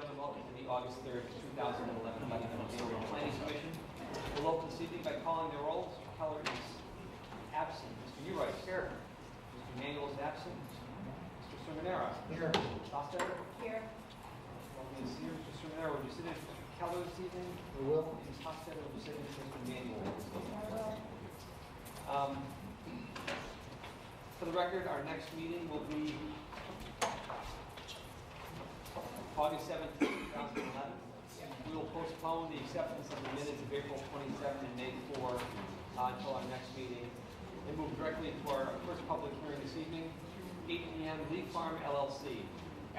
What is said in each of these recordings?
rise and welcome to the August 3rd, 2011 meeting of the Danbury Planning Commission. We'll open this evening by calling the roll. Mr. Keller is absent. Mr. Uright is here. Mr. Manuel is absent. Mr. Sermonera. Here. Foster. Here. Welcome to see you, Mr. Sermonera. Would you sit in for Mr. Keller this evening? We will. Ms. Hofstadter, would you sit in for Mr. Manuel this evening? I will. For the record, our next meeting will be August 17, 2011. We will postpone the acceptance of the minutes of April 27 and May 4 until our next meeting and move directly to our first public hearing this evening, 8 p.m. Leaf Farm LLC.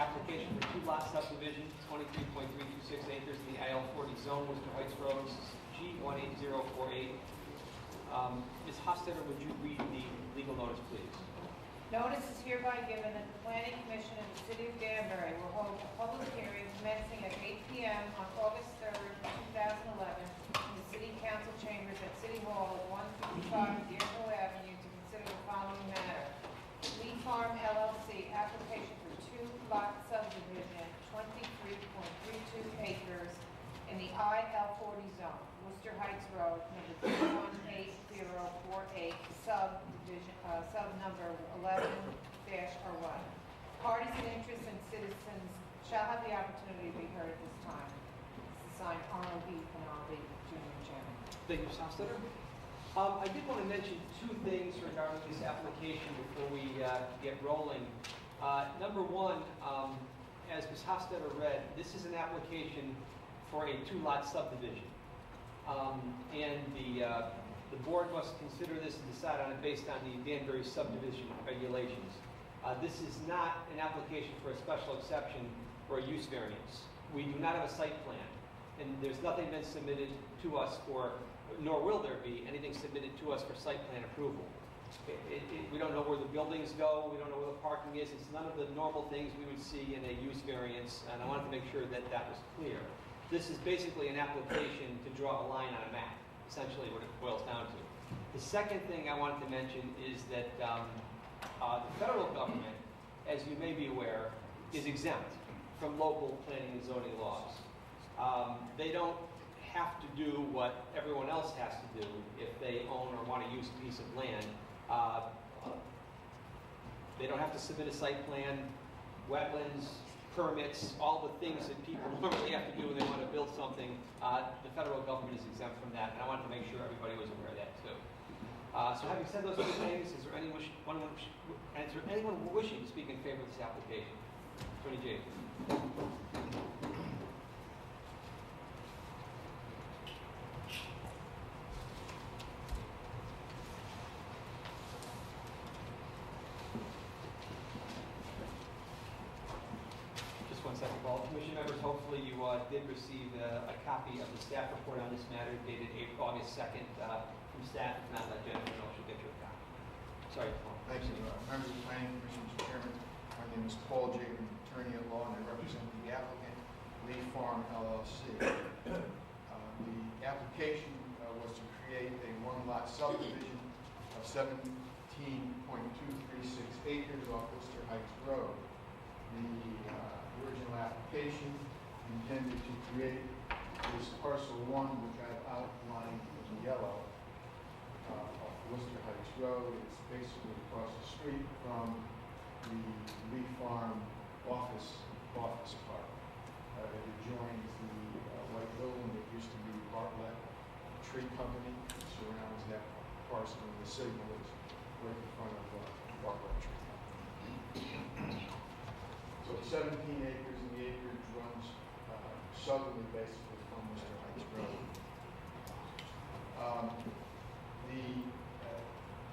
Application for two-lot subdivision, 23.326 acres in the IL-40 zone, Worcester Heights Road, G18048. Ms. Hofstadter, would you read the legal notice, please? Notice is hereby given that the Planning Commission in the City of Danbury will hold a public hearing commencing at 8 p.m. on August 3rd, 2011 in the City Council Chambers at City Hall at 155 Deerfield Avenue to consider the following matter. Leaf Farm LLC application for two-lot subdivision, 23.32 acres in the IL-40 zone, Worcester Heights Road, number 218-048, sub number 11-R1. Parties and interests and citizens shall have the opportunity to be heard at this time. This is signed Arnold B. Penalty, Junior Chairman. Thank you, Ms. Hofstadter. I did want to mention two things regarding this application before we get rolling. Number one, as Ms. Hofstadter read, this is an application for a two-lot subdivision. And the board must consider this and decide on it based on the Danbury subdivision regulations. This is not an application for a special exception or a use variance. We do not have a site plan, and there's nothing been submitted to us for, nor will there be anything submitted to us for site plan approval. We don't know where the buildings go, we don't know where the parking is, it's none of the normal things we would see in a use variance, and I wanted to make sure that that was clear. This is basically an application to draw a line on a map, essentially what it boils down to. The second thing I wanted to mention is that the federal government, as you may be aware, is exempt from local planning and zoning laws. They don't have to do what everyone else has to do if they own or want to use a piece of land. They don't have to submit a site plan, wetlands, permits, all the things that people normally have to do when they want to build something. The federal government is exempt from that, and I wanted to make sure everybody was aware of that too. So having said those two things, is there anyone wishing to speak in favor of this application? Tony J. One second, Paul. Commission members, hopefully you did receive a copy of the staff report on this matter dated August 2nd from staff. If not, let Jennifer know she'll get you a copy. Sorry, Paul. Thank you. Members of the Planning Commission, Mr. Chairman, my name is Paul Jacob, attorney at law, and I represent the applicant, Leaf Farm LLC. The application was to create a one-lot subdivision of 17.236 acres off Worcester Heights Road. The original application intended to create this parcel 1, which I've outlined in yellow, off Worcester Heights Road. It's basically across the street from the Leaf Farm office park. It adjoins the white building that used to be Bartlett Tree Company. It surrounds that parcel, and the signal is right in front of Bartlett Tree Company. So 17 acres, and the acreage runs southerly, basically, from Worcester Heights Road. The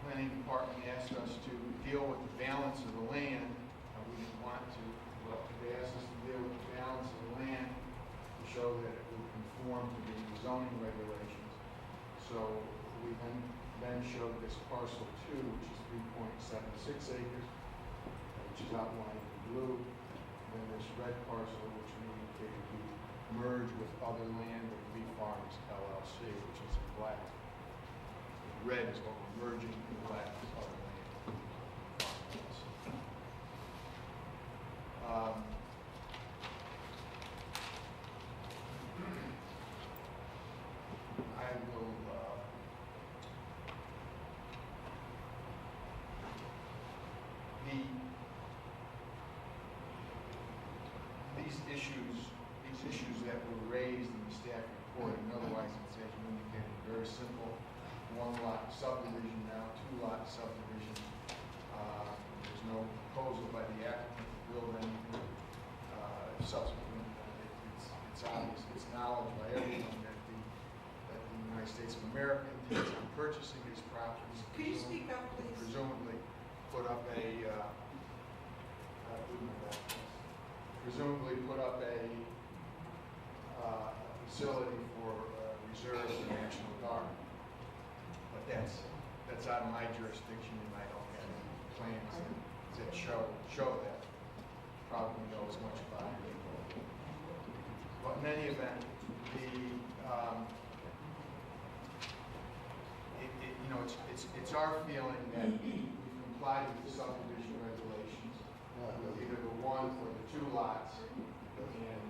planning department asked us to deal with the balance of the land. We didn't want to, but they asked us to deal with the balance of the land to show that it would conform to the zoning regulations. So we then showed this parcel 2, which is 3.76 acres, which is outlined in blue. Then this red parcel, which we indicated we merge with other land of Leaf Farms LLC, which is in black. The red is what we're merging, in black is other land. Otherwise, it's, as you indicated, very simple, one-lot subdivision now, two-lot subdivision. There's no proposal by the applicant to build anything subsequent. It's obvious, it's knowledge by everyone that the United States of America intends on purchasing these properties. Could you speak up, please? Presumably put up a, facility for reserve the National Guard. But that's out of my jurisdiction, and I don't have any plans that show that. Probably know as much about it. But in any event, it's our feeling that we've complied with the subdivision regulations, either the one or the two lots, and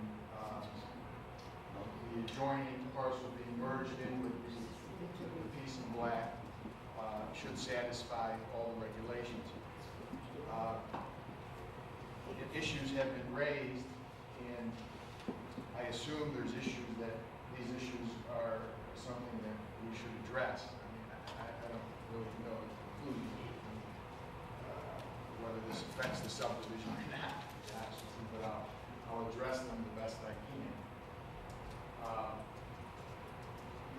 the adjoining parcel being merged in with the piece in black should satisfy all the regulations. Issues have been raised, and I assume there's issues that these issues are something that we should address. I don't really know the conclusion, whether this affects the subdivision or not, but I'll address them the best I can.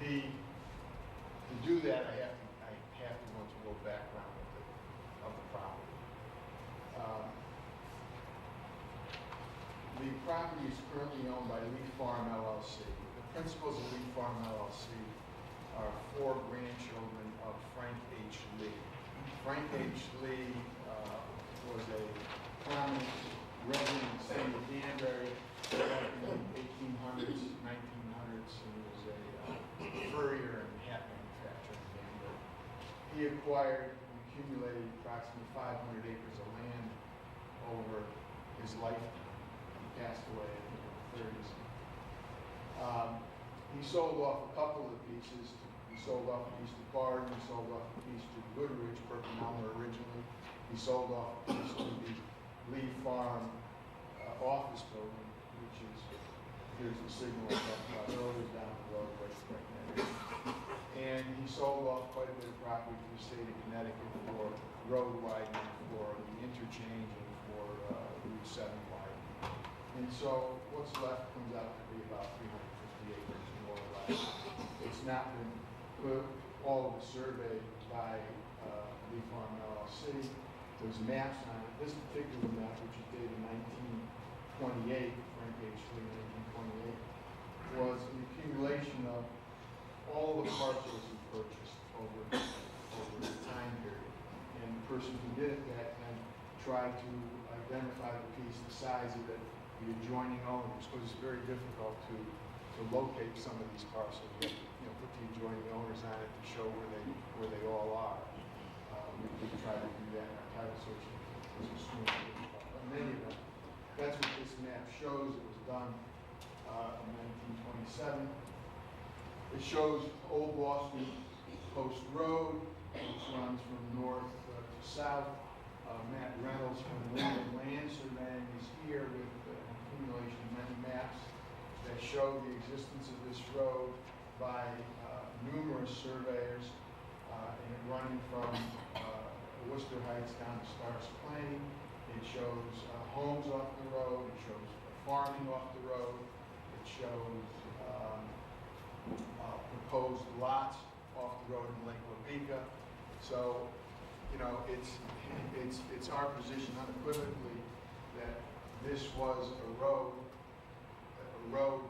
To do that, I have to go into a little background of the property. The property is currently owned by Lee Farm LLC. The principals of Lee Farm LLC are 4 grandchildren of Frank H. Lee. Frank H. Lee was a prominent resident in the city of Danbury back in the 1800s, 1900s. He was a furrier and hat manufacturer in Danbury. He acquired and accumulated approximately 500 acres of land over his lifetime. Passed away in the 30s. He sold off a couple of pieces. He sold off a piece to Barton. He sold off a piece to Goodrich, Perkinelmer originally. He sold off a piece to the Lee Farm office building, which is, here's the signal I talked about earlier, down the road, right there. And he sold off quite a bit of property to the state of Connecticut for road widening, for the interchange, and for Route 7 widening. And so what's left comes out to be about 350 acres, more or less. It's not been put all of the survey by Lee Farm LLC. There's maps on it. This particular map, which is dated 1928, Frank H. Lee, 1928, was an accumulation of all the parcels he purchased over the time period. And the person who did it back then tried to identify the piece, the size of it, the adjoining owners, because it's very difficult to locate some of these parcels. You have to put the adjoining owners on it to show where they all are. We tried to do that in our title search. It was extremely difficult. But in any event, that's what this map shows. It was done in 1927. It shows Old Boston Post Road, which runs from north to south. Matt Reynolds from Wyndham Land Surveying is here with an accumulation of many maps that show the existence of this road by numerous surveyors, and running from Worcester Heights down to Stars Plain. It shows homes off the road. It shows farming off the road. It shows proposed lots off the road in Lake Wabeeka. So, it's our position unequivocally that this was a road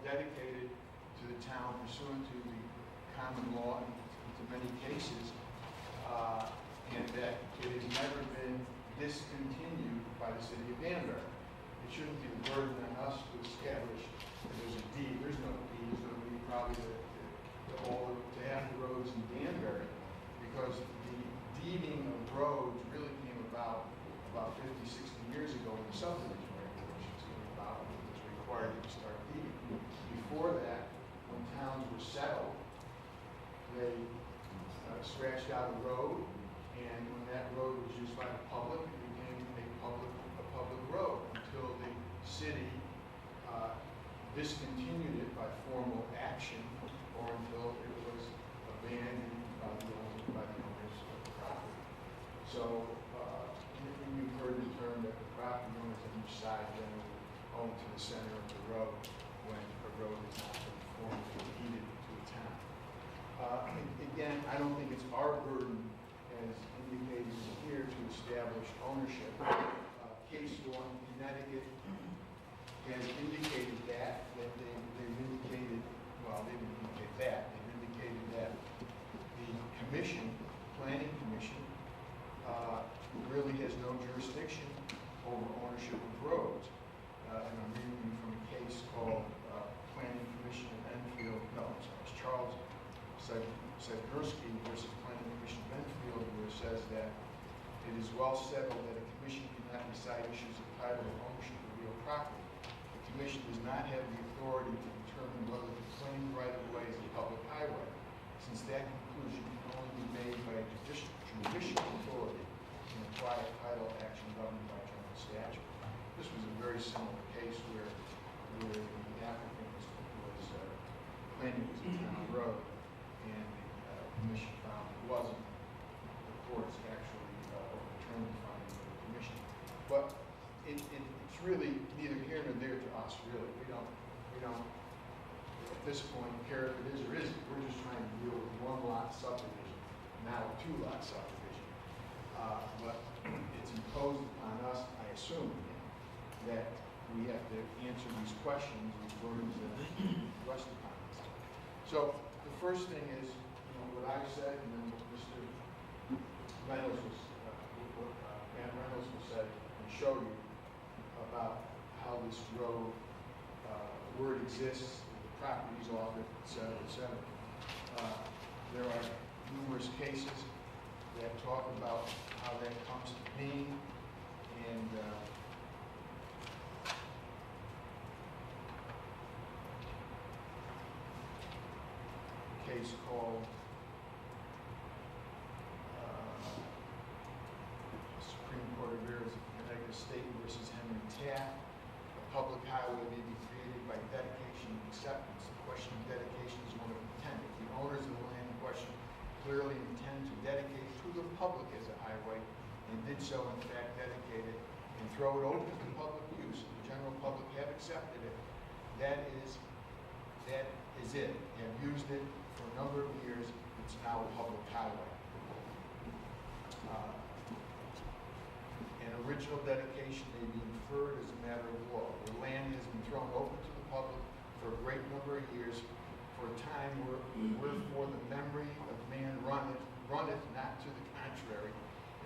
dedicated to the town pursuant to the common law in many cases, and that it has never been discontinued by the city of Danbury. It shouldn't be a burden on us to establish that there's a deed. There's no deed. There's no deed probably to have the roads in Danbury, because the deeding of roads really came about 50, 60 years ago when the subdivision regulations came about, and it was required to start deeding. Before that, when towns were settled, they scratched out a road, and when that road was used by the public, it became a public road until the city discontinued it by formal action or until it was abandoned by the owners of the property. So, and you've heard the term that the property owners on each side generally own to the center of the road when a road has not been formally deeded to a town. Again, I don't think it's our burden, as indicated here, to establish ownership. Case law in Connecticut has indicated that they've indicated, well, they didn't indicate that, they've indicated that the commission, planning commission, really has no jurisdiction over ownership of roads. And I'm reading from a case called Planning Commission of Enfield, no, I'm sorry, it's Charles Sedgwirsky versus Planning Commission of Enfield, where it says that it is well settled that a commission cannot decide issues of title or ownership of real property. The commission does not have the authority to determine whether the claimed right-of-way is a public highway, since that conclusion can only be made by a judicial authority in a quiet title action governed by general statute. This was a very similar case where the applicant was claiming it was a town road, and the commission found it wasn't. The courts actually overturned the finding of the commission. But it's really neither here nor there to us, really. We don't, at this point, care if it is or isn't. We're just trying to deal with one lot subdivision, now a 2-lot subdivision. But it's imposed upon us, I assume, that we have to answer these questions and burdens that rest upon us. So the first thing is, what I've said, and then what Mr. Reynolds was, Matt Reynolds will say and show you about how this road, where it exists, the properties off it, et cetera, et cetera. There are numerous cases that talk about how that comes to being, and case called Supreme Court of Connecticut State versus Henry Taft. A public highway may be created by dedication and acceptance. The question of dedication is one of intent. If the owners of the land in question clearly intend to dedicate to the public as a highway, and did so in fact dedicate it and throw it open to public use, and the general public have accepted it, that is it. They have used it for a number of years. It's now a public highway. An original dedication may be inferred as a matter of law. The land has been thrown open to the public for a great number of years, for a time wherefore the memory of man runneth not to the contrary,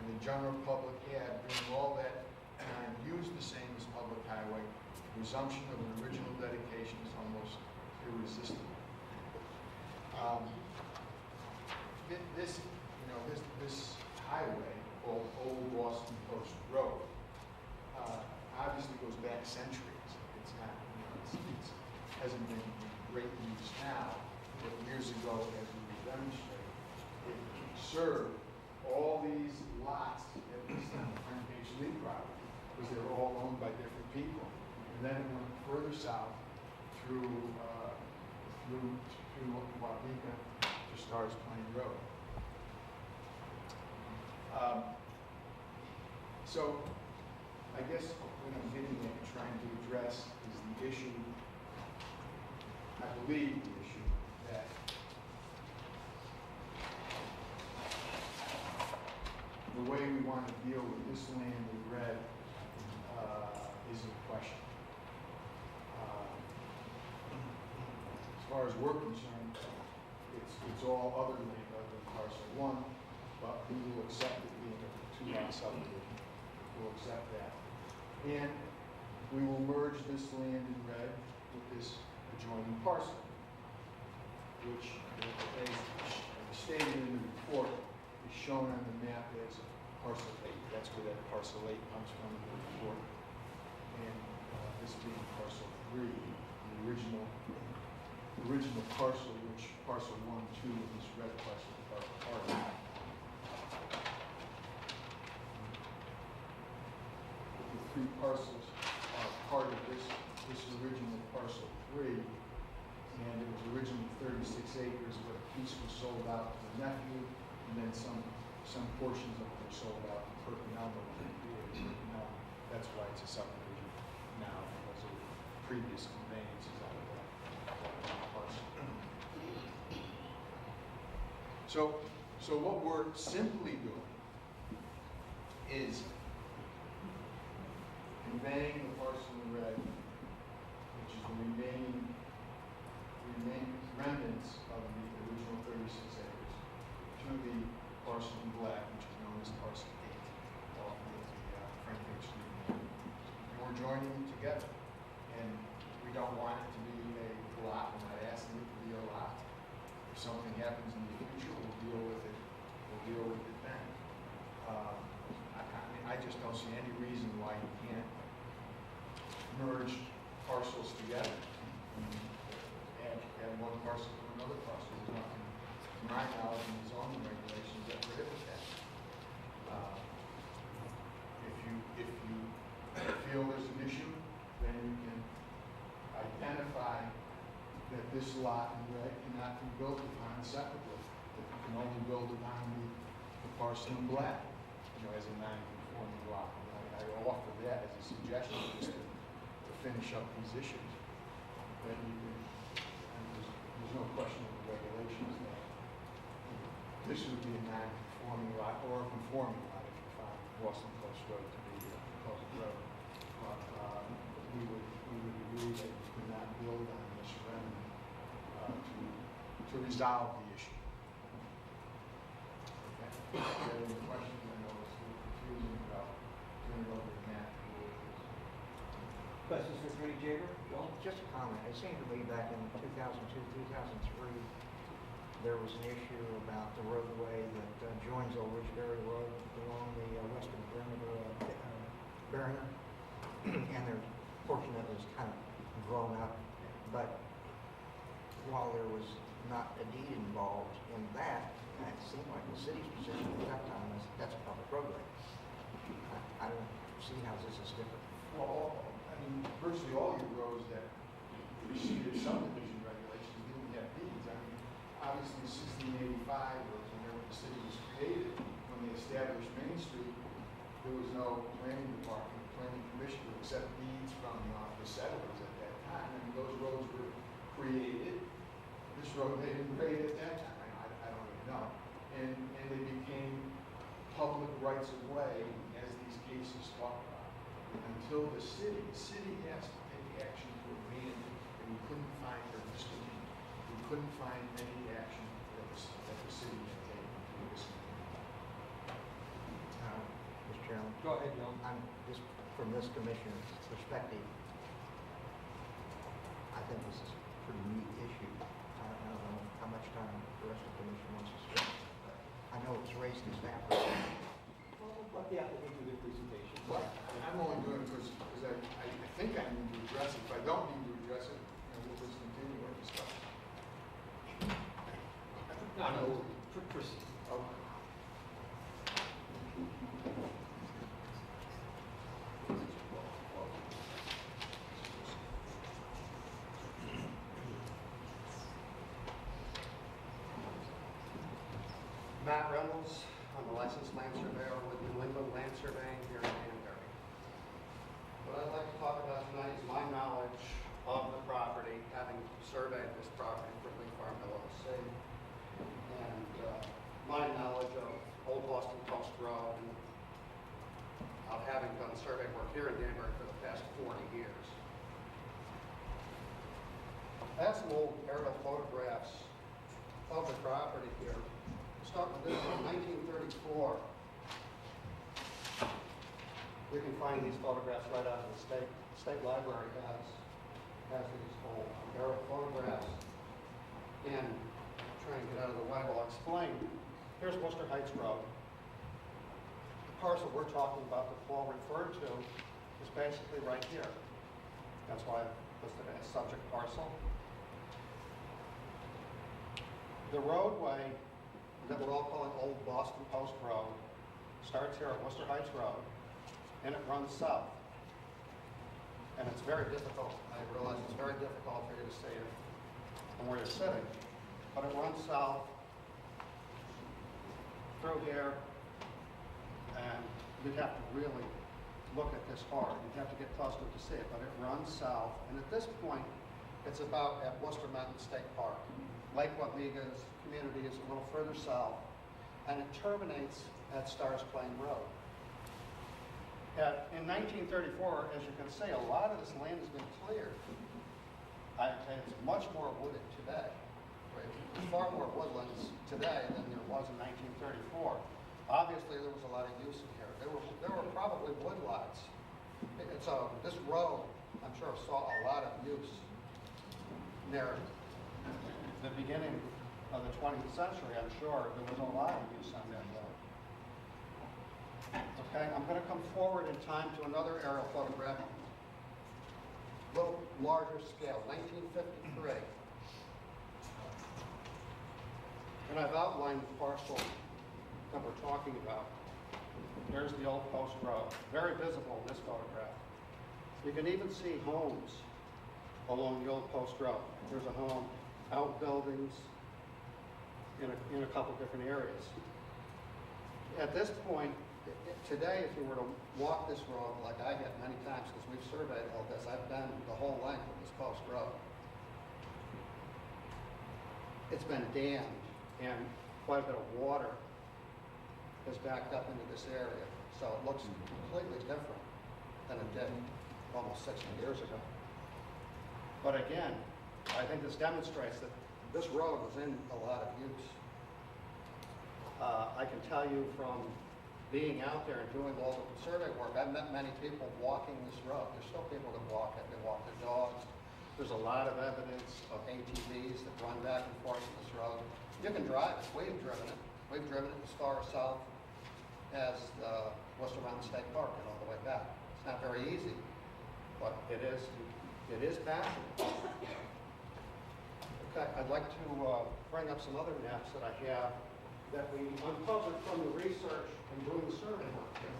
and the general public had, during all that time, used the same as public highway. Resumption of an original dedication is almost irresistible. This highway, called Old Boston Post Road, obviously goes back centuries. It's not, it hasn't been in great use now, but years ago, as we will demonstrate, it served all these lots, at least on the front page Lee property, because they were all owned by different people. And then it went further south through Waukega to Stars Plain Road. So I guess what I'm getting at and trying to address is the issue, I believe the issue, that the way we want to deal with this land we read is in question. As far as we're concerned, it's all other land other than parcel 1, but we will accept it being a 2-lot subdivision. We'll accept that. And we will merge this land in red with this adjoining parcel, which, as stated in the report, is shown on the map as parcel 8. That's where that parcel 8 comes from in the report. And this being parcel 3, the original parcel, which parcel 1 and 2 of this red parcel are part of. The 3 parcels are part of this original parcel 3, originally 36 acres, but a piece was sold out to the nephew, and then some portions of it were sold out to Perkinello. That's why it's a subdivision now, because of previous conveyances out of that parcel. So what we're simply doing is conveying the parcel in red, which is the remaining remnants of the original 36 acres, to the parcel in black, which is known as parcel 8, off of the Franklin Street. And we're joining them together. And we don't want it to be a lot. We're not asking it to be a lot. If something happens in the future, we'll deal with it. We'll deal with it then. I just don't see any reason why you can't merge parcels together. Add one parcel to another parcel. There's nothing, to my knowledge, in the zoning regulations that prohibit that. If you feel there's an issue, then you can identify that this lot in red cannot be built upon separately. That you can only build upon the parcel in black, as a non-conforming lot. I offer that as a suggestion just to finish up these issues. Then you can, there's no question in the regulations that this would be a non-conforming lot or a conforming lot if you found Boston Post Road to be a proposed road. But we would agree that you could not build on this remnant to resolve the issue. Okay. Do you have any questions? I know it's a little confusing about turning over the map. Questions for Attorney Jaber? Joel? Just a comment. It seemed to me back in 2002, 2003, there was an issue about the roadway that joins Old Ridgeberry Road along the western perimeter of Barringer. And there's a portion that was kind of grown up. But while there was not a deed involved in that, it seemed like the city's position at that time was that's a public roadway. I don't see how this is different. Well, I mean, virtually all your roads that preceded subdivision regulations didn't have deeds. I mean, obviously 1685 was whenever the city was created. When they established Main Street, there was no planning department, planning commission to accept deeds from the settlers at that time. I mean, those roads were created. This road they didn't create at that time. I don't even know. And they became public rights of way as these cases talk about. Until the city has to take action to abandon it, and we couldn't find, or discontinue, we couldn't find any action that the city had taken to discontinue. Mr. Chairman? Go ahead, Joel. I'm just from this commission's perspective, I think this is a pretty neat issue. I don't know how much time the rest of the commission wants to spend, but I know it's raised in staff. Let the applicant do their presentation. Well, I'm only doing it because I think I need to address it. If I don't need to address it, we'll just continue our discussion. No, proceed. Okay. Matt Reynolds, I'm a licensed land surveyor with New England Land Surveying here in Danbury. What I'd like to talk about tonight is my knowledge of the property, having surveyed this property for Lee Farm LLC, and my knowledge of Old Boston Post Road, and of having done survey work here in Danbury for the past 40 years. I have some old aerial photographs of the property here. Start with this one, 1934. We can find these photographs right out of the state library has these old aerial photographs. And I'll try and get out of the way while I explain. Here's Worcester Heights Road. The parcel we're talking about that Paul referred to is basically right here. That's why I listed it as subject parcel. The roadway that we're all calling Old Boston Post Road starts here at Worcester Heights Road, and it runs south. And it's very difficult. I realize it's very difficult for you to see it from where is sitting, but it runs south through here, and you'd have to really look at this hard. You'd have to get close to it to see it, but it runs south, and at this point, it's about at Worcester Mountain State Park. Lake Wabega's community is a little further south, and it terminates at Stars Plain Road. In 1934, as you can see, a lot of this land has been cleared. It's much more wooded today. There's far more woodlands today than there was in 1934. Obviously, there was a lot of use in here. There were probably woodlots. This road, I'm sure, saw a lot of use near the beginning of the 20th century. I'm sure there was a lot of use on that road. Okay, I'm going to come forward in time to another aerial photograph, a little larger scale, 1953. And I've outlined the parcel that we're talking about. There's the old post road, very visible in this photograph. You can even see homes along the old post road. There's a home, outbuildings in a couple different areas. At this point, today, if you were to walk this road, like I have many times, because we've surveyed all this, I've done the whole length of this post road. It's been dammed, and quite a bit of water has backed up into this area. So it looks completely different than it did almost 60 years ago. But again, I think this demonstrates that this road was in a lot of use. I can tell you from being out there and doing all the survey work, I've met many people walking this road. There's still people that walk it. They walk their dogs. There's a lot of evidence of ATVs that run back and forth on this road. You can drive it. We've driven it. We've driven it as far south as Worcester Mountain State Park and all the way back. It's not very easy, but it is passable. Okay, I'd like to bring up some other maps that I have that we uncovered from the research and doing the survey work here.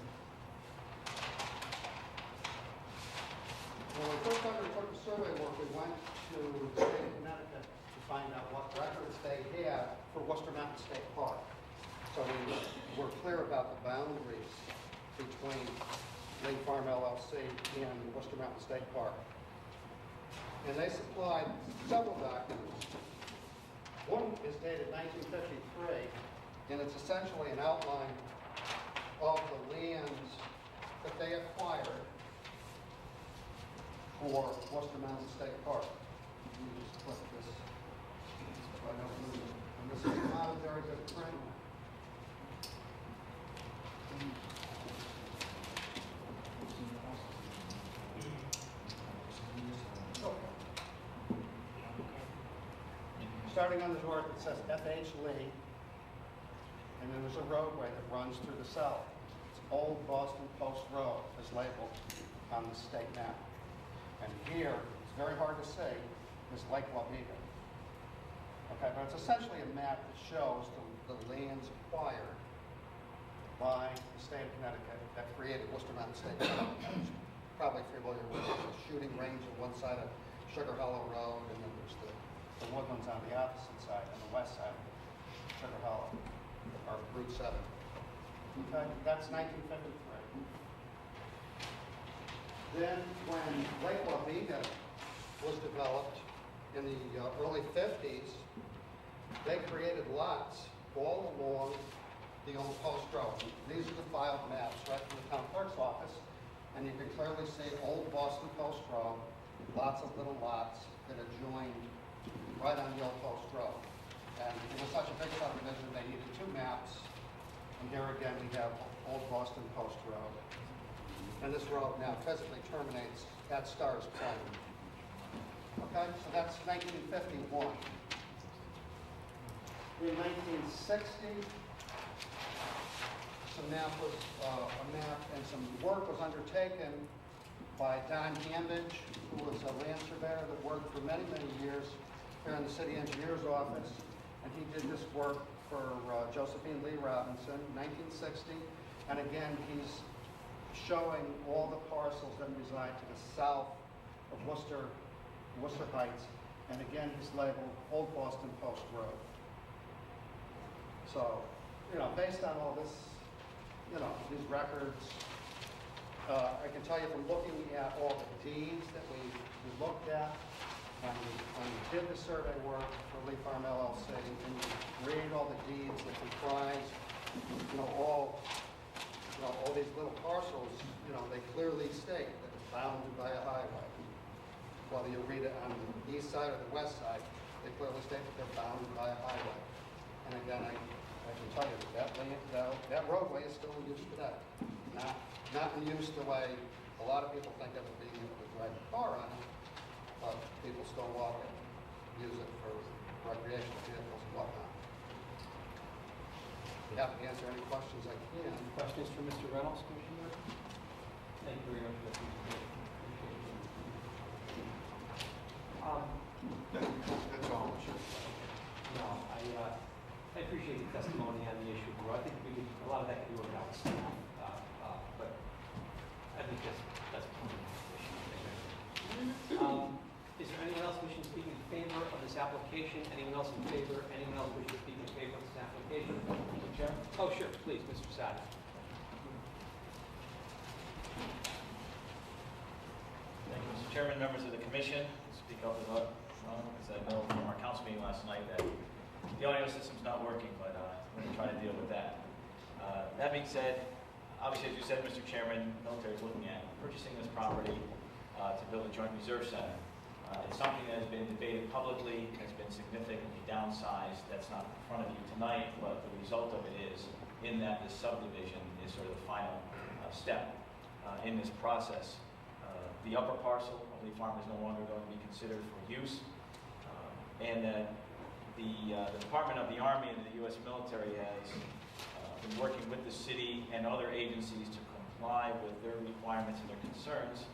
When we first undertook the survey work, we went to the state of Connecticut to find out what records they had for Worcester Mountain State Park. So we were clear about the boundaries between Lake Farm LLC and Worcester Mountain State Park. And they supplied several documents. One is dated 1953, and it's essentially an outline of the lands that they acquired for Worcester Mountain State Park. Let me just click this so I don't lose it. And this is not a very good print. Starting on the north, it says F.H. Lee, and then there's a roadway that runs through the south. It's Old Boston Post Road is labeled on the state map. And here, it's very hard to see, is Lake Wabega. Okay, but it's essentially a map that shows the lands acquired by the state of Connecticut that created Worcester Mountain State Park. Probably familiar with the shooting range on one side of Sugar Hollow Road, and then there's the woodlands on the opposite side, on the west side of Sugar Hollow, or Route 7. Okay, that's 1953. Then when Lake Wabega was developed in the early 50s, they created lots all along the old post road. These are the filed maps right from the town clerk's office, and you can clearly see Old Boston Post Road, lots of little lots that adjoined right on the old post road. And it was such a big subdivision, they needed two maps. And here again, we have Old Boston Post Road. And this road now physically terminates at Stars Plain. Okay, so that's 1951. In 1960, a map and some work was undertaken by Don Hambidge, who was a land surveyor that worked for many, many years here in the city engineer's office. And he did this work for Josephine Lee Robinson, 1960. And again, he's showing all the parcels that reside to the south of Worcester Heights and again, it's labeled Old Boston Post Road. So, based on all this, these records, I can tell you from looking at all the deeds that we looked at, when we did the survey work for Lee Farm LLC, and you read all the deeds that comprise, all these little parcels, they clearly state that it's bounded by a highway. Whether you read it on the east side or the west side, they clearly state that they're bounded by a highway. And again, I can tell you that roadway is still in use today. Not in use the way a lot of people think of it being able to drive a car on it, but people still walk it, use it for recreational vehicles and whatnot. Happy to answer any questions I can. Questions for Mr. Reynolds, Commissioner? Thank you very much for that presentation. That's all. No, I appreciate the testimony on the issue, bro. I think a lot of that can be worked out with staff, but I think that's plenty of issue. Is there anyone else wishing to speak in favor of this application? Anyone else in favor? Anyone else wishing to speak in favor of this application? Mr. Chair? Oh, sure, please, Mr. Sada. Thank you, Mr. Chairman, members of the commission. Speak up as well, because I know from our council meeting last night that the audio system's not working, but we're going to try to deal with that. That being said, obviously, as you said, Mr. Chairman, the military is looking at purchasing this property to build a joint reserve center. It's something that has been debated publicly, has been significantly downsized. That's not in front of you tonight, but the result of it is in that this subdivision is sort of the final step in this process. The upper parcel of Lee Farm is no longer going to be considered for use, and that the Department of the Army and the U.S. military has been working with the city and other agencies to comply with their requirements and their concerns.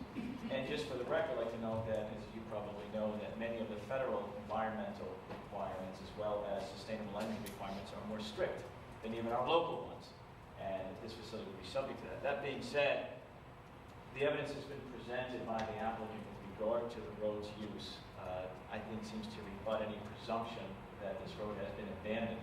And just for the record, I'd like to note that, as you probably know, that many of the federal environmental requirements as well as sustainable energy requirements are more strict than even our local ones. And this facility would be subject to that. That being said, the evidence has been presented by the applicant with regard to the road's use, I think seems to rebut any presumption that this road has been abandoned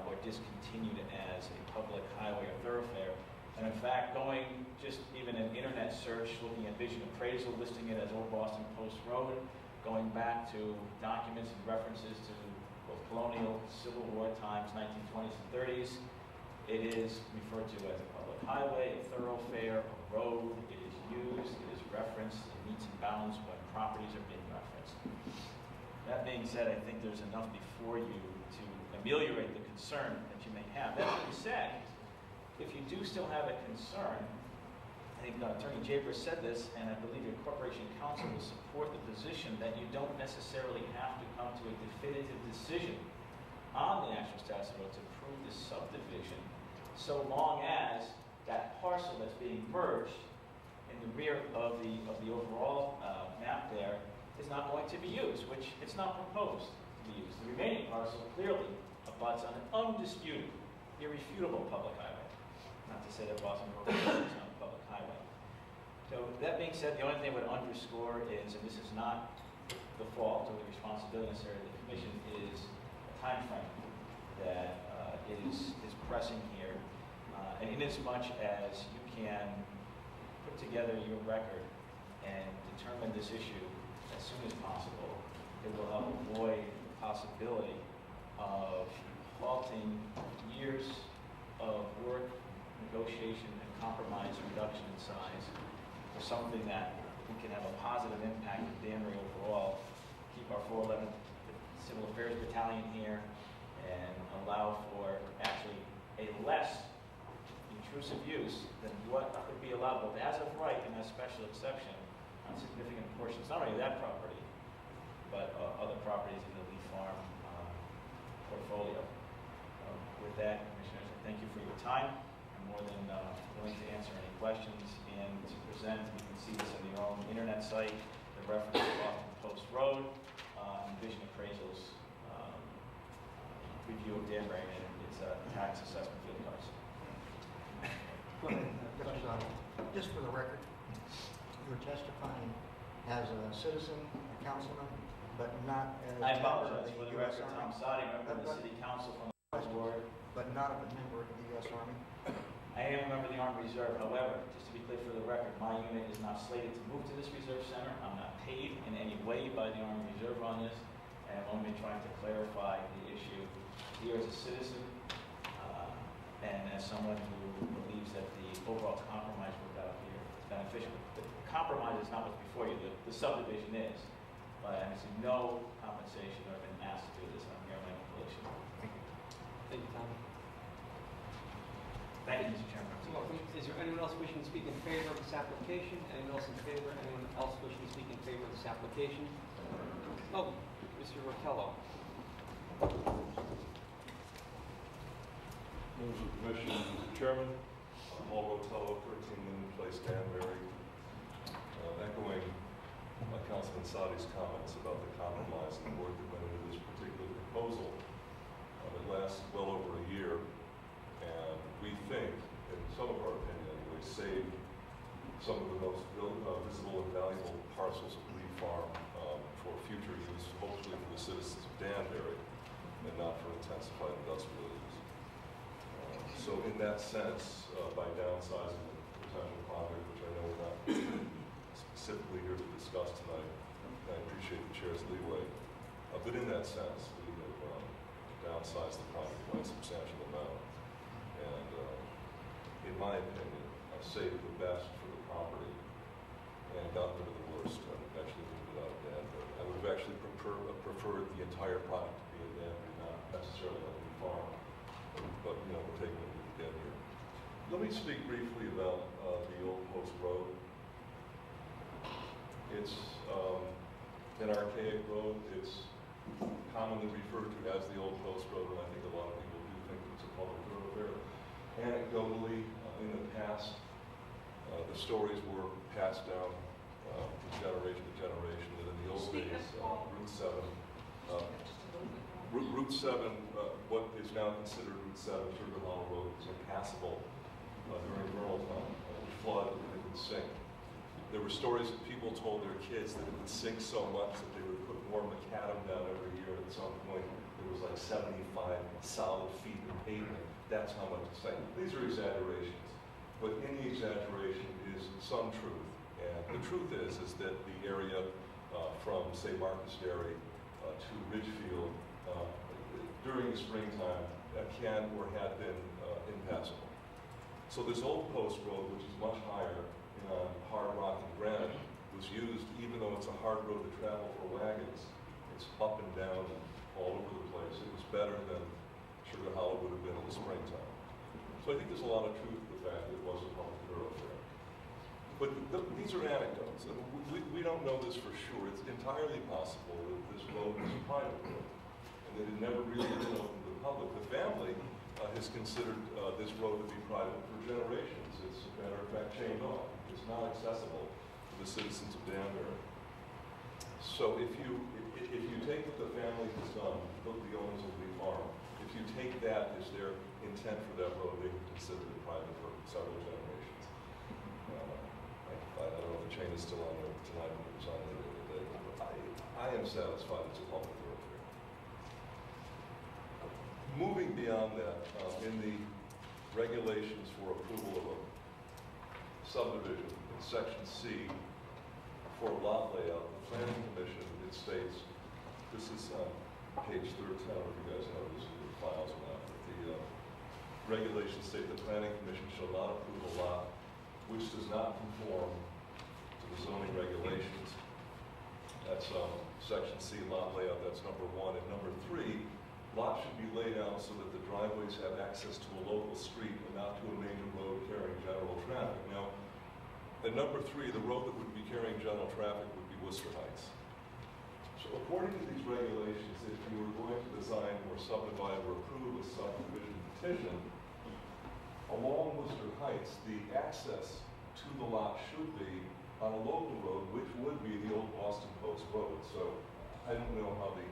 or discontinued as a public highway or thoroughfare. And in fact, going just even an internet search, looking at vision appraisal, listing it as Old Boston Post Road, going back to documents and references to both colonial, Civil War times, 1920s and 30s, it is referred to as a public highway, a thoroughfare, a road. It is used, it is referenced, it meets and bounds when properties are being referenced. That being said, I think there's enough before you to ameliorate the concern that you may have. That being said, if you do still have a concern, I think Attorney Jaber said this, and I believe your corporation counsel will support the position that you don't necessarily have to come to a definitive decision on the actual status of the road to approve this subdivision, so long as that parcel that's being merged in the rear of the overall map there is not going to be used, which it's not proposed to be used. The remaining parcel clearly abuts on an undisputed, irrefutable public highway. Not to say that Boston Road is not a public highway. So that being said, the only thing I would underscore is, and this is not the fault or the responsibility necessarily of the commission, is a time frame that is pressing here. And in as much as you can put together your record and determine this issue as soon as possible, it will help avoid the possibility of halting years of work, negotiation, and compromise reduction in size for something that we can have a positive impact in Danbury overall, keep our 411th Civil Affairs Battalion here, and allow for actually a less intrusive use than what could be allowed, both as of right and as special exception on significant portions, not only that property, but other properties in the Lee Farm portfolio. With that, Commissioners, I thank you for your time. I'm more than willing to answer any questions and to present. You can see this on your own internet site, the reference to Boston Post Road, and vision appraisals, review of Danbury, and its tax assessment field cards. Go ahead. Mr. Sada, just for the record, you're testifying as a citizen, a councilman, but not as. I apologize for the U.S. record, Army? Tom Sadi, member of the city council from the board. But not a member of the U.S. Army? I am a member of the Army Reserve. However, just to be clear for the record, my unit is not slated to move to this reserve center. I'm not paid in any way by the Army Reserve on this, and I'm only trying to clarify the issue here as a citizen, and as someone who believes that the overall compromise worked out here is beneficial. The compromise is not what's before you, the subdivision is, but I see no compensation or been asked to do this. I'm here on my own volition. Thank you, Tom. Thank you, Mr. Chairman. You're welcome. Is there anyone else wishing to speak in favor of this application? Anyone else in favor? Anyone else wishing to speak in favor of this application? Oh, Mr. Rotello. Members of the Commission, Mr. Chairman, Paul Rotello, 13 Linden Place, Danbury. Echoing Councilman Sadi's comments about the compromise and the work that went into this particular proposal. It lasts well over a year, and we think, in some of our opinion anyway, saved some of the most visible and valuable parcels of Lee Farm for future use, hopefully for the citizens of Danbury, and not for intensified industrial use. So in that sense, by downsizing the potential project, which I know we're not specifically here to discuss tonight, and I appreciate the chair's leeway, but in that sense, we have downsized the project by a substantial amount, and in my opinion, saved the best for the property and got rid of the worst and eventually moved it out of Danbury. I would have actually preferred the entire project to be in Danbury, not necessarily on the farm, but you know, we're taking it to get here. Let me speak briefly about the Old Post Road. It's an archaic road. It's commonly referred to as the Old Post Road, and I think a lot of people do think it's a public thoroughfare. Anecdotally, in the past, the stories were passed down from generation to generation, that in the old days, Route 7, what is now considered Route 7, Sugar Hollow Road, was impassable during vernal time. It would flood and it would sink. There were stories that people told their kids that it would sink so much that they would put more macadam down every year. At some point, it was like 75 solid feet of pavement. That's how much it sank. These are exaggerations, but in the exaggeration is some truth. And the truth is that the area from, say, Marcus Dairy to Ridgefield during the springtime can or had been impassable. So this Old Post Road, which is much higher on hard rock and granite, was used, even though it's a hard road to travel for wagons. It's up and down and all over the place. It was better than Sugar Hollow would have been in the springtime. So I think there's a lot of truth to the fact that it was a public thoroughfare. But these are anecdotes, and we don't know this for sure. It's entirely possible that this road was a private road, and that it never really been open to the public. The family has considered this road to be private for generations. It's, a matter of fact, chained off. It's not accessible to the citizens of Danbury. So if you take what the family has done, the owners of Lee Farm, if you take that as their intent for that road, they would consider it private for several generations. I don't know if the chain is still on there tonight, but it was on there the other day. But I am satisfied it's a public thoroughfare. Moving beyond that, in the regulations for approval of a subdivision in Section C for lot layout, the Planning Commission, it states, this is page 13, I don't know if you guys know this in your files or not, but the regulations state the Planning Commission shall not approve a lot which does not conform to the zoning regulations. That's Section C, lot layout, that's number 1. And number 3, lots should be laid out so that the driveways have access to a local street and not to a major road carrying general traffic. Now, at number 3, the road that would be carrying general traffic would be Worcester Heights. So according to these regulations, if you were going to design or subdivide or approve a subdivision petition, along Worcester Heights, the access to the lot should be on a local road, which would be the old Boston Post Road. So I don't know how the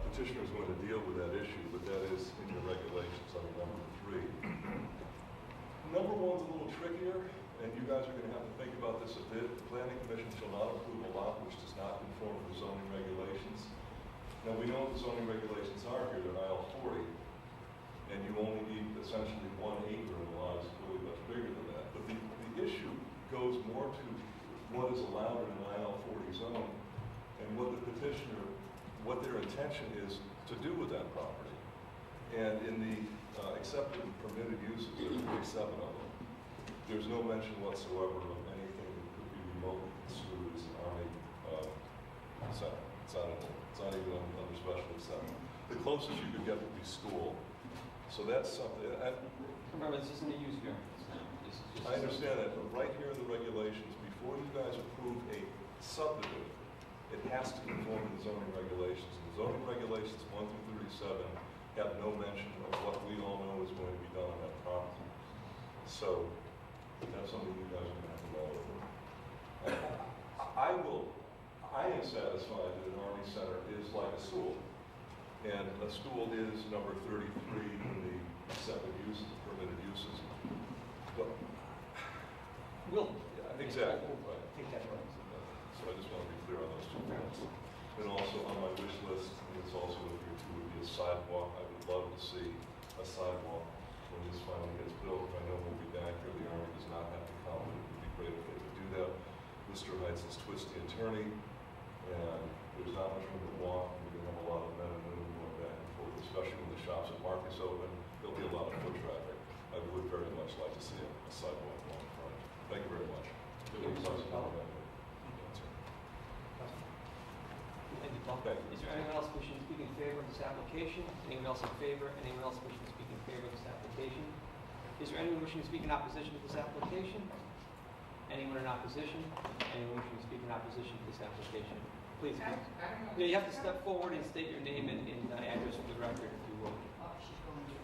petitioner is going to deal with that issue, but that is in your regulations under number 3. Number 1's a little trickier, and you guys are gonna have to think about this a bit. The planning commission shall not approve a lot which does not conform to the zoning regulations. Now, we know what the zoning regulations are here, they're IL 40, and you only need essentially 1 acre, and the lot is clearly much bigger than that. But the issue goes more to what is allowed in an IL 40 zone, and what the petitioner, what their intention is to do with that property. And in the accepted and permitted uses, there's 47 of them. There's no mention whatsoever of anything that could be remotely construed as an Army center. It's not even under special exception. The closest you could get would be school. So that's something. Remember, this isn't a use variance. This is just I understand that, but right here in the regulations, before you guys approve a subdivision, it has to conform to the zoning regulations. And the zoning regulations 1 through 37 have no mention of what we all know is going to be done on that property. So that's something you guys are going to have to roll over. I am satisfied that an Army center is like a school. And a school is number 33 in the accepted uses, permitted uses. But We'll. exactly. We'll Right. take that right. So I just want to be clear on those 2 points. And also on my wish list, and it's also in here too, would be a sidewalk. I would love to see a sidewalk when this finally gets built. I know we'll be back here. The Army does not have to come, but it would be great if they could do that. Mr. Heights is twisty attorney, and there's not much room to walk. We're going to have a lot of men and women going back and forth, especially when the shops at Marcus open. There'll be a lot of foot traffic. I would very much like to see a sidewalk along the front. Thank you very much. Thank you, Paul. Thank you. Is there anyone else wishing to speak in favor of this application? Anyone else in favor? Anyone else wishing to speak in favor of this application? Is there anyone wishing to speak in opposition to this application? Anyone in opposition? Anyone wishing to speak in opposition to this application? Please. I don't know. Yeah, you have to step forward and state your name and address for the record, if you will. Oh, she's going to.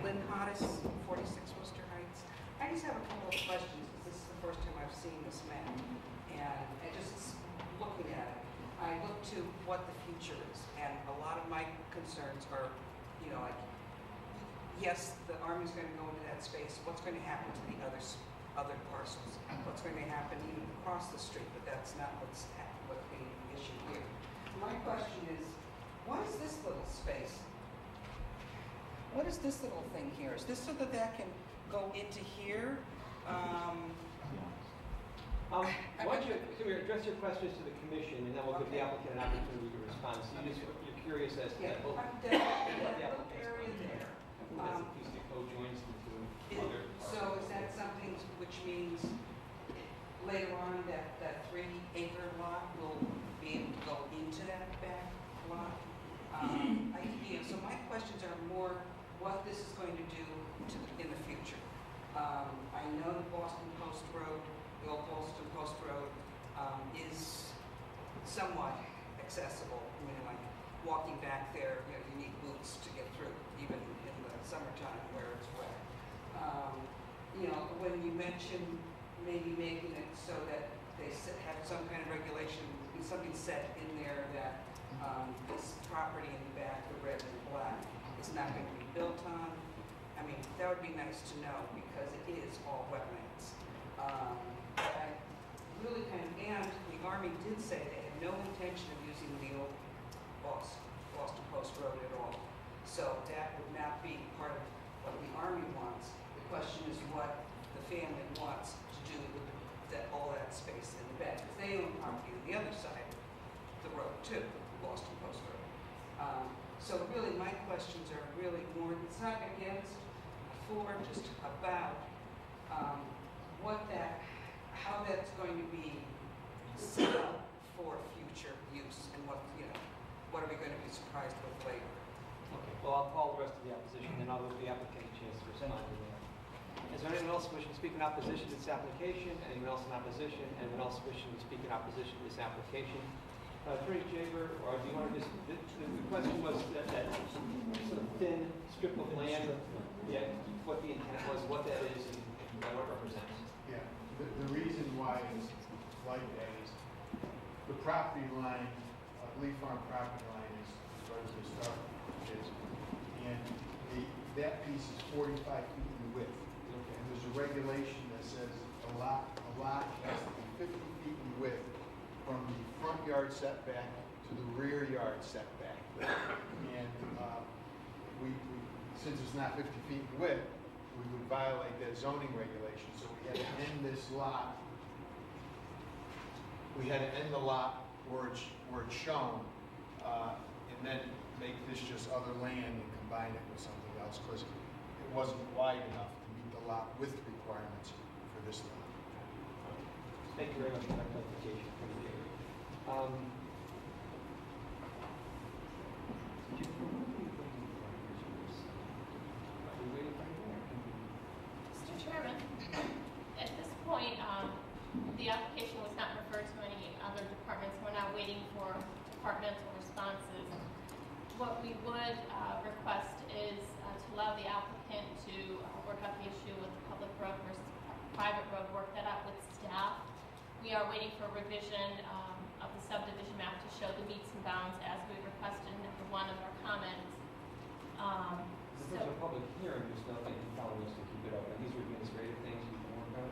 Lynn Hodis, 46 Worcester Heights. I just have a couple of questions, because this is the first time I've seen this map. And I just looking at it, I look to what the future is, and a lot of my concerns are, you know, like, yes, the Army's going to go into that space. What's going to happen to the other parcels? What's going to happen even across the street? But that's not what's the issue here. My question is, what is this little space? What is this little thing here? Is this so that that can go into here? Why don't you come here, address your questions to the commission, and then we'll give the applicant an opportunity to respond. So you're curious as to Yeah, that. that little area there. That's a piece that co-joins the two other So is that something which means later on that 3-acre lot will be able to go into that back lot? So my questions are more what this is going to do in the future. I know the Boston Post Road, the old Boston Post Road, is somewhat accessible. I mean, like walking back there, you know, you need boots to get through, even in the summertime where it's wet. You know, when you mention maybe making it so that they have some kind of regulation, something set in there that this property in the back, the red and black, is not going to be built on. I mean, that would be nice to know because it is all wetlands. I really and the Army did say they had no intention of using the old Boston Post Road at all. So that would not be part of what the Army wants. The question is what the family wants to do with all that space in the back. Because they own property on the other side of the road too, the Boston Post Road. So really my questions are really more, it's not against, for, just about how that's going to be set up for future use and what are we going to be surprised with later. Okay, well, I'll call the rest of the opposition, and I'll give the applicant a chance to respond to that. Is there anyone else wishing to speak in opposition to this application? Anyone else in opposition? Anyone else wishing to speak in opposition to this application? Attorney Jaber, or do you want to just, the question was that sort of thin strip of land, what the intent was, what that is, and what it represents. Yeah, the reason why it's like that is the property line Lee Farm property line is, as far as the start is. And that piece is 45 feet in width. And there's a regulation that says a lot has to be 50 feet in width from the front yard setback to the rear yard setback. And since it's not 50 feet in width, we would violate that zoning regulation. So we had to end this lot. We had to end the lot where it's shown, and then make this just other land and combine it with something else, because it wasn't wide enough to meet the lot width requirements for this lot. Thank you very much for that clarification. Mr. Chairman, at this point, the application was not referred to any other departments. We're now waiting for departmental responses. What we would request is to allow the applicant to work out the issue with the public road versus private road, work that out with staff. We are waiting for a revision of the subdivision map to show the meets and bounds as we requested in number 1 of our comments. If there's a public hearing, there's nothing compelling us to keep it open. These are administrative things we can work out.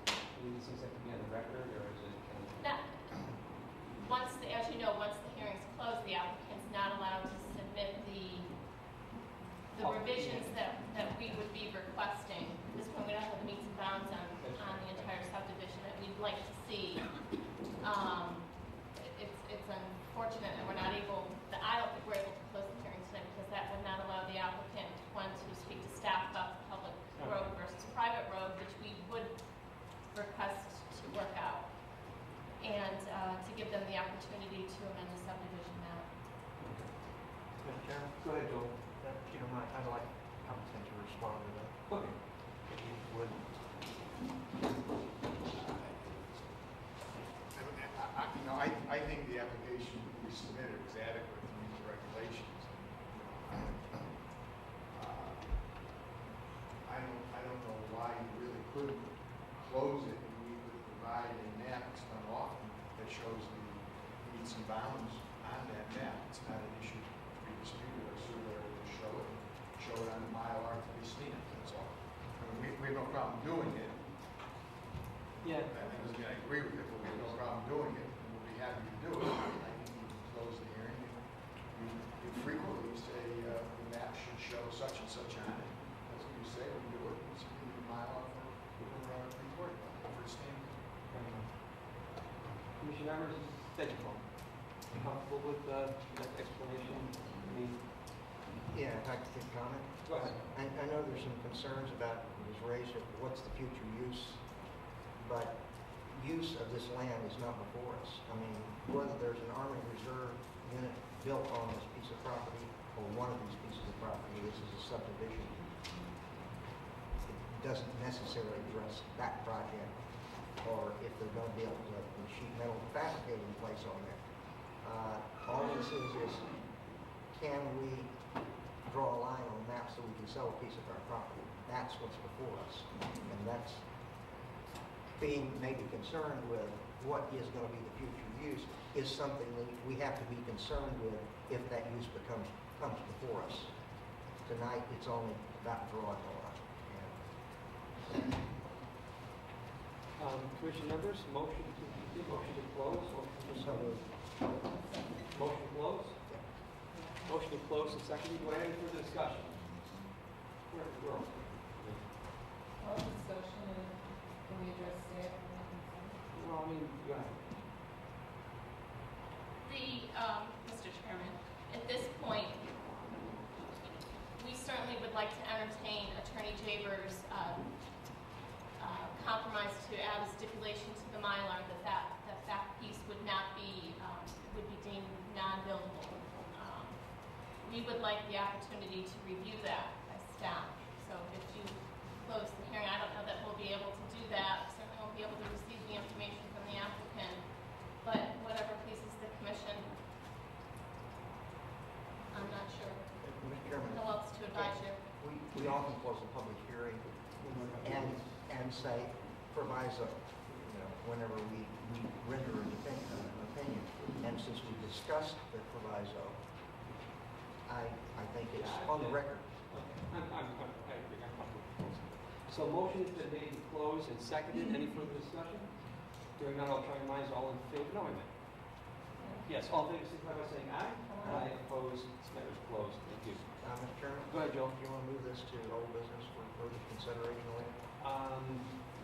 Do these things have to be on the record, or is it kind of? As you know, once the hearing's closed, the applicant's not allowed to submit the revisions that we would be requesting. At this point, we don't have the meets and bounds on the entire subdivision that we'd like to see. It's unfortunate that we're not able, I don't think we're able to close the hearing tonight, because that would not allow the applicant, one, to speak to staff about the public road versus private road, which we would request to work out, and to give them the opportunity to amend the subdivision map. Mr. Chairman? Go ahead, Joel. If you don't mind, I'd like applicant to respond to that. Okay. If you would. I think the application we submitted was adequate to meet the regulations. I don't know why you really couldn't close it, and we could provide a map that's done often that shows the meets and bounds on that map. It's not an issue to be disputed. Our surveyor will show it on the Mylar to be seen. That's all. I mean, we have no problem doing it. Yeah. I agree with it, but we have no problem doing it, and we'll be happy to do it. I think we can close the hearing. We frequently say the map should show such and such on it. That's what you say, we do it. It's a mile for report, for standing. Commissioner members, thank you, Paul. Comfortable with that explanation? Yeah, if I could comment. Go ahead. I know there's some concerns about, it was raised, of what's the future use, but use of this land is not before us. I mean, whether there's an Army Reserve unit built on this piece of property, or one of these pieces of property, this is a subdivision, it doesn't necessarily address that project, or if they're going to be able to put sheet metal fabricated in place on there. All this is can we draw a line on the map so we can sell a piece of our property? That's what's before us. And that's being maybe concerned with what is going to be the future use is something that we have to be concerned with if that use comes before us. Tonight, it's only about drawing a line. Commission members, motion to close. So moved. Motion to close? Motion to close and seconded. Do I have any further discussion? Where's the girl? All discussion, and can we address staff? Well, I mean, go ahead. Mr. Chairman, at this point, we certainly would like to entertain Attorney Jaber's compromise to add a stipulation to the Mylar that piece would not be, would be deemed non-buildable. We would like the opportunity to review that by staff. So if you close the hearing, I don't know that we'll be able to do that. Certainly won't be able to receive the information from the applicant, but whatever pleases the commission, I'm not sure Mr. Chairman, how else to advise you. we often close the public hearing and say proviso, whenever we render an opinion, opinion. And since we discussed the proviso, I think it's on the record. I agree, I'm comfortable. So motion has been made to close and seconded. Any further discussion? Hearing none, I'll try your minds. All in favor? No, I meant. Yes, all in favor, signify by saying aye. Aye. Opposed? This matter is closed. Thank you. Mr. Chairman? Go ahead, Joe. Do you want to move this to old business for further consideration later?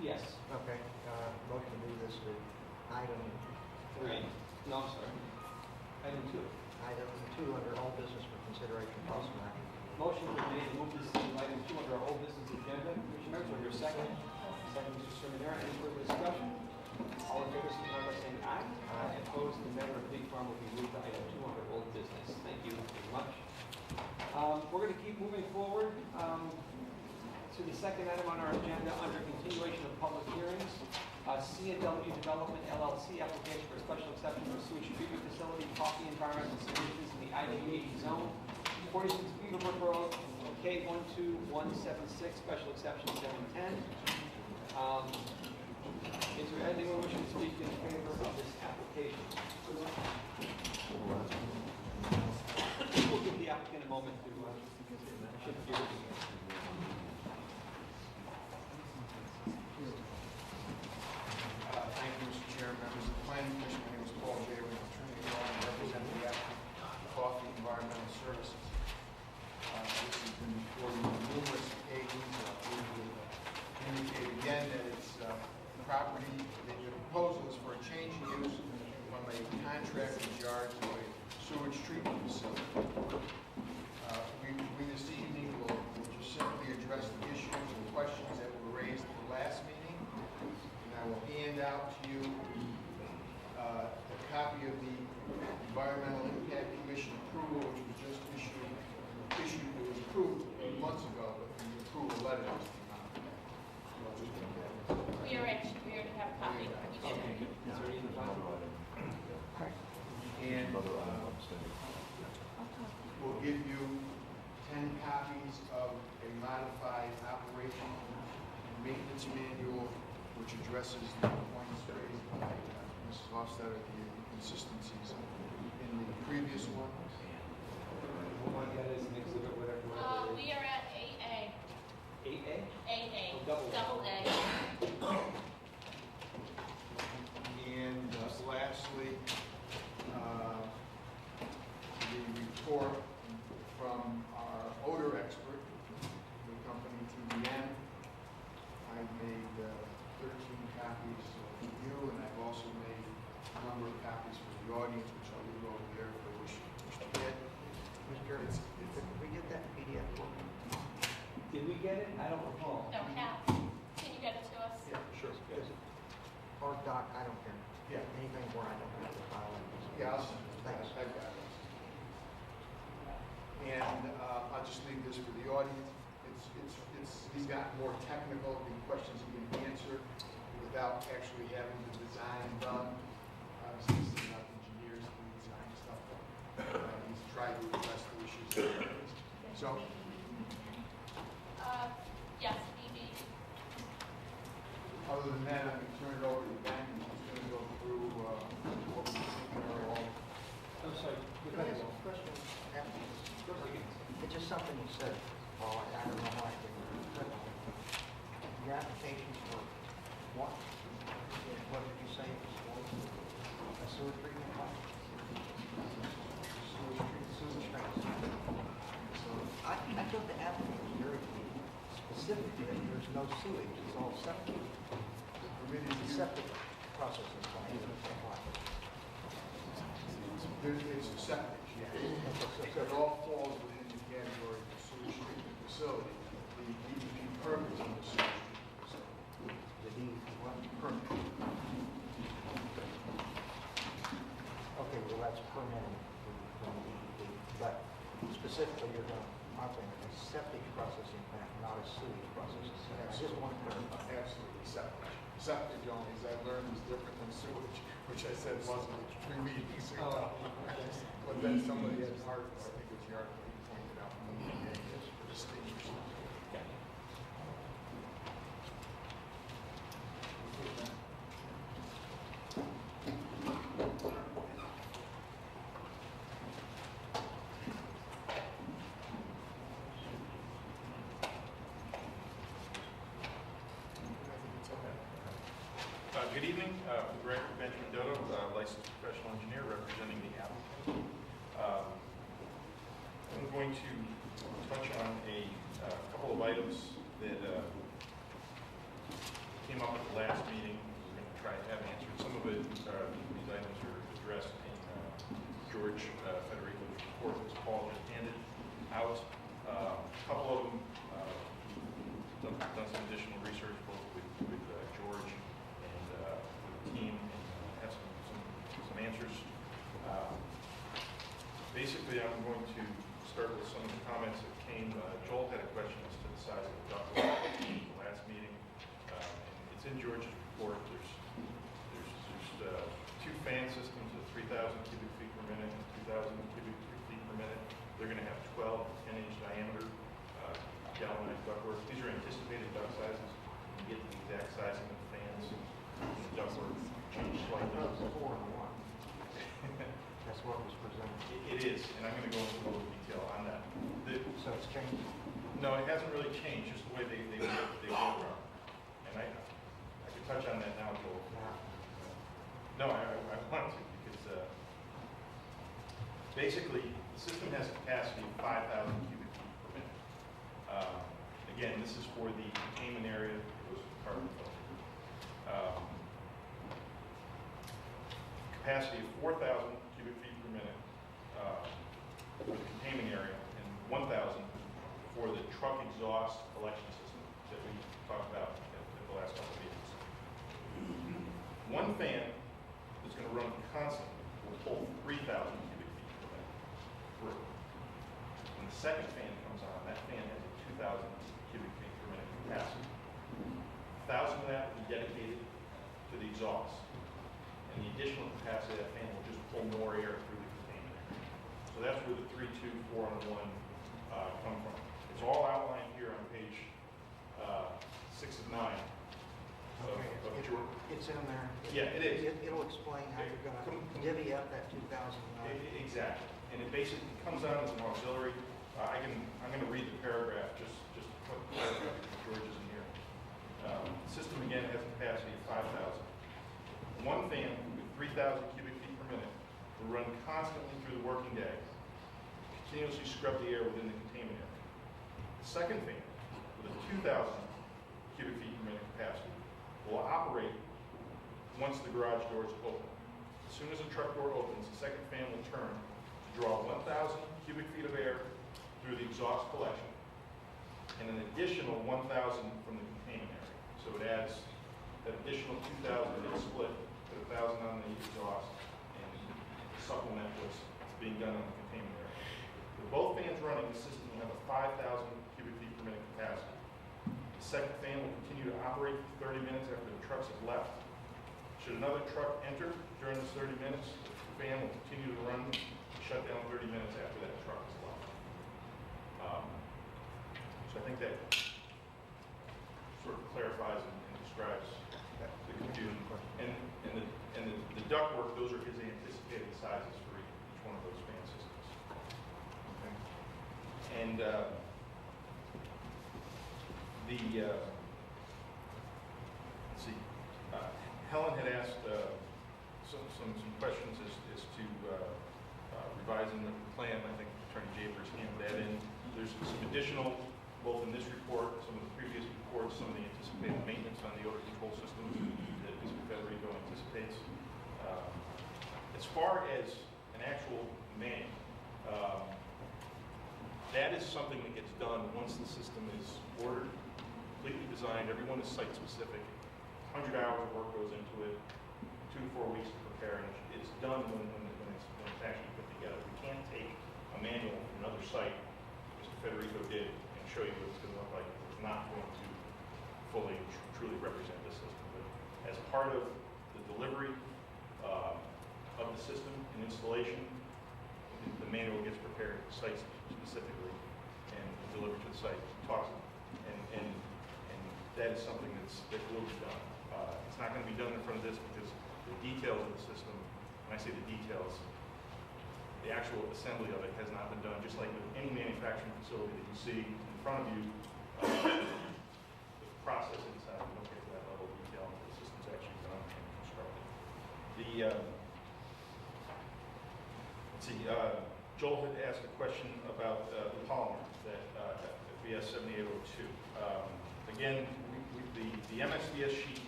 Yes. Okay, motion to move this to item 3. No, I'm sorry. Item 2. Item 2 under old business for consideration, possible action. Motion has been made to move this to item 2 under our old business agenda. Commissioners, or your second? Second, Mr. Sermonera. Any further discussion? All in favor, signify by saying aye. Aye. Opposed? The matter of Big Farm will be moved to item 2 under old business. Thank you very much. We're going to keep moving forward to the second item on our agenda under continuation of public hearings. C&W Development LLC application for a special exception for sewage treatment facility, coffee environmental solutions in the ID80 zone. 46 Beaverbrook Road, K12176, special exception 710. Is there anyone wishing to speak in favor of this application? We'll give the applicant a moment to shift gears. Thank you, Mr. Chair, members of the Planning Commission. My name is Paul J. I'm attorney at law and represent the applicant, Coffee Environmental Services. This has been before you on numerous occasions. We will indicate again that it's property, that the proposal is for a change in use from a contractor's yard to a sewage treatment facility. We this evening will just simply address the issues and questions that were raised at the last meeting. And I will hand out to you a copy of the Environmental Impact Commission approval, which was just issued. It was approved months ago, but the approval letter was not. We already have a copy. You do. Okay, good. Is there any file? And we'll give you 10 copies of a modified operation and maintenance manual, which addresses the points raised by Mrs. Hofstadter, the inconsistencies in the previous one. We'll want that as an exhibit, whatever. We are at 8A. 8A? AA. Oh, double A. And lastly, the report from our odor expert, the company TBN. I've made 13 copies for you, and I've also made a number of copies for the audience, which I'll leave over there if they wish to get. Mr. Chairman, did we get that PDF? Did we get it? I don't recall. No, Cal, can you get it to us? Yeah, sure. Is it? Or doc, I don't care. Yeah. Anything where I don't have to file it. Yeah, I'll send it. Thanks. I've got it. And I'll just leave this for the audience. He's got more technical, the questions he can answer without actually having the design done. Since he's not engineers who design stuff, he's tried to address the issues. So, Yes, BB. other than that, I'm going to turn it over to Ben, and he's going to go through what we think are all. I'm sorry. Can I ask a question? It's just something you said, Paul, I don't know why I didn't. Your applications for what? What did you say it was for? A sewer treatment plant? Sewage treatment. So I thought the applicant was very specific that there's no sewage, it's all septic. The permitted The use. septic processing plant, even if it's not. It's a septic, yeah. So it all falls within the category of sewage treatment facility. The DEP permit is on the sewage treatment facility. The DEP permit. Okay, well, that's permitted from the DEP, but specifically, you're going to operate a septic processing plant, not a sewage processing plant. I just want to clarify. Absolutely, septic. Septic, only, as I learned, is different than sewage, which I said wasn't 3 meetings ago. But then somebody at Hart, I think it's Yard, pointed out, it's distinguished. Good evening. For the record, Benjamin Dodo, licensed professional engineer representing the applicant. I'm going to touch on a couple of items that came up at the last meeting. We're going to try to have answered. Some of it, these items are addressed in George Federico's report that Paul just handed out. A couple of them, done some additional research both with George and with the team, and have some answers. Basically, I'm going to start with some of the comments that came. Joel had a question as to the size of the ductwork at the last meeting. And it's in George's report. There's two fan systems of 3,000 cubic feet per minute and 2,000 cubic feet per minute. They're going to have 12 10-inch diameter galvanized ductwork. These are anticipated duct sizes. You get the exact sizing of the fans. And the ductwork change slightly. That was 4 and 1. That's what was presented. It is, and I'm going to go into a little detail on that. So it's changed? No, it hasn't really changed, just the way they work are. And I could touch on that now, Joel. No, I want to, because basically, the system has a capacity of 5,000 cubic feet per minute. Again, this is for the containment area that goes to the carbon filter. Capacity of 4,000 cubic feet per minute for the containment area, and 1,000 for the truck exhaust collection system that we talked about at the last couple of meetings. One fan is going to run constantly, will hold 3,000 cubic feet per minute through. When the second fan comes on, that fan has a 2,000 cubic feet per minute capacity. 1,000 of that will be dedicated to the exhaust. And the additional capacity of that fan will just pull more air through the containment area. So that's where the 3, 2, 4, and 1 come from. It's all outlined here on page 6 of 9. It's in there. Yeah, it is. It'll explain how you're going to divvy up that 2,000. Exactly. And it basically comes out as an auxiliary. I'm going to read the paragraph, just a quick paragraph because George isn't here. The system, again, has a capacity of 5,000. One fan with 3,000 cubic feet per minute will run constantly through the working day, continuously scrub the air within the containment area. The second fan, with a 2,000 cubic feet per minute capacity, will operate once the garage door is open. As soon as the truck door opens, the second fan will turn to draw 1,000 cubic feet of air through the exhaust collection and an additional 1,000 from the containment area. So it adds that additional 2,000 is split, put 1,000 on the exhaust and supplement what's being done on the containment area. With both fans running, the system will have a 5,000 cubic feet per minute capacity. The second fan will continue to operate for 30 minutes after the trucks have left. Should another truck enter during this 30 minutes, the fan will continue to run and shut down 30 minutes after that truck has left. So I think that sort of clarifies and describes the confusion. And the ductwork, those are his anticipated sizes for each one of those fan systems. Okay. And let's see, Helen had asked some questions as to revising the plan. I think Attorney Japers handed that in. There's some additional, both in this report, some of the previous reports, some of the anticipated maintenance on the odor control system that Mr. Federico anticipates. As far as an actual manual, that is something that gets done once the system is ordered, completely designed. Everyone is site specific. 100 hours of work goes into it, 2 to 4 weeks to prepare, and it's done when it's actually put together. We can't take a manual from another site, Mr. Federico did, and show you what it's going to look like. It's not going to fully, truly represent the system. But as part of the delivery of the system and installation, the manual gets prepared site specifically and delivered to the site. And that is something that will be done. It's not going to be done in front of this because the details of the system, when I say the details, the actual assembly of it has not been done. Just like with any manufacturing facility that you see in front of you, the process inside, we don't get to that level of detail until the system's actually done and let's see, Joel had asked a question about the polymer that FBS 7802. Again, the MSDS sheet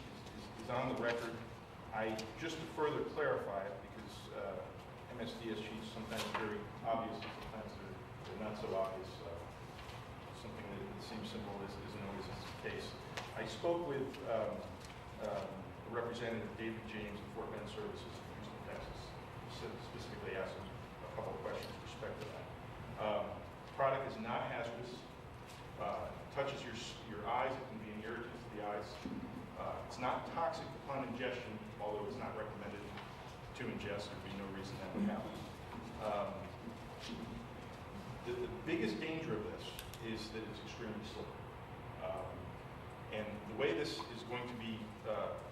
is on the record. Just to further clarify it, because MSDS sheets sometimes are very obvious, and sometimes they're not so obvious. Something that seems simple isn't always the case. I spoke with Representative David James of Fort Bend Services in Houston, Texas. Specifically asked him a couple of questions with respect to that. Product is not hazardous. Touches your eyes. It can be an irritant to the eyes. It's not toxic upon ingestion, although it's not recommended to ingest. There'd be no reason that would happen. The biggest danger of this is that it's extremely slippery. And the way this is going to be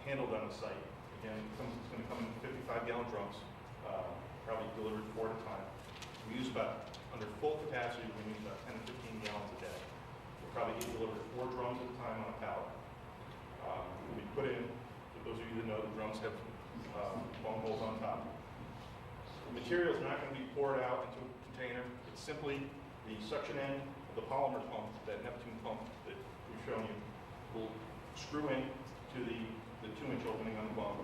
handled on the site, again, it's going to come in 55-gallon drums, probably delivered 4 at a time. We use about, under full capacity, we use about 10 to 15 gallons a day. We'll probably get delivered 4 drums at a time on a pallet. We put in, for those of you that know, the drums have long holes on top. The material is not going to be poured out into a container. It's simply the suction end of the polymer pump, that Neptune pump that we've shown you, will screw in to the 2-inch opening on the bump,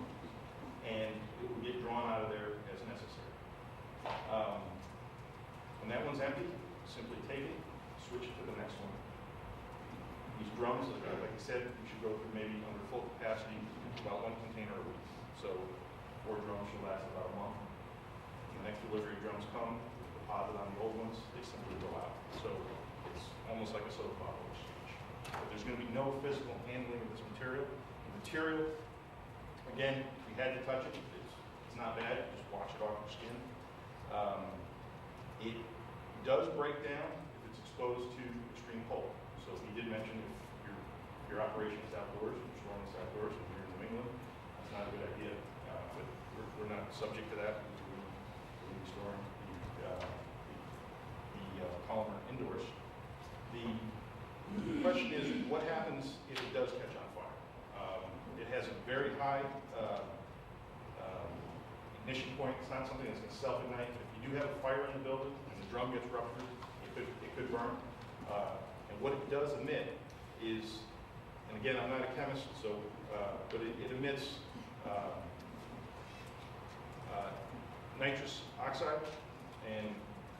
and it will get drawn out of there as necessary. When that one's empty, simply take it, switch it to the next one. These drums, like I said, you should go through maybe under full capacity, about 1 container a week. So 4 drums should last about a month. When the next delivery drums come, deposit on the old ones, they simply go out. So it's almost like a soda bottle exchange. But there's going to be no physical handling of this material. The material, again, we had to touch it. It's not bad. Just wash it off your skin. It does break down if it's exposed to extreme cold. So he did mention if your operation is outdoors, you're storing this outdoors, if you're in New England, that's not a good idea. But we're not subject to that because we're storing the polymer indoors. The question is, what happens if it does catch on fire? It has a very high ignition point. It's not something that's going to self-ignite. If you do have a fire in the building and the drum gets ruptured, it could burn. And what it does emit is, and again, I'm not a chemist, so but it emits nitrous oxide and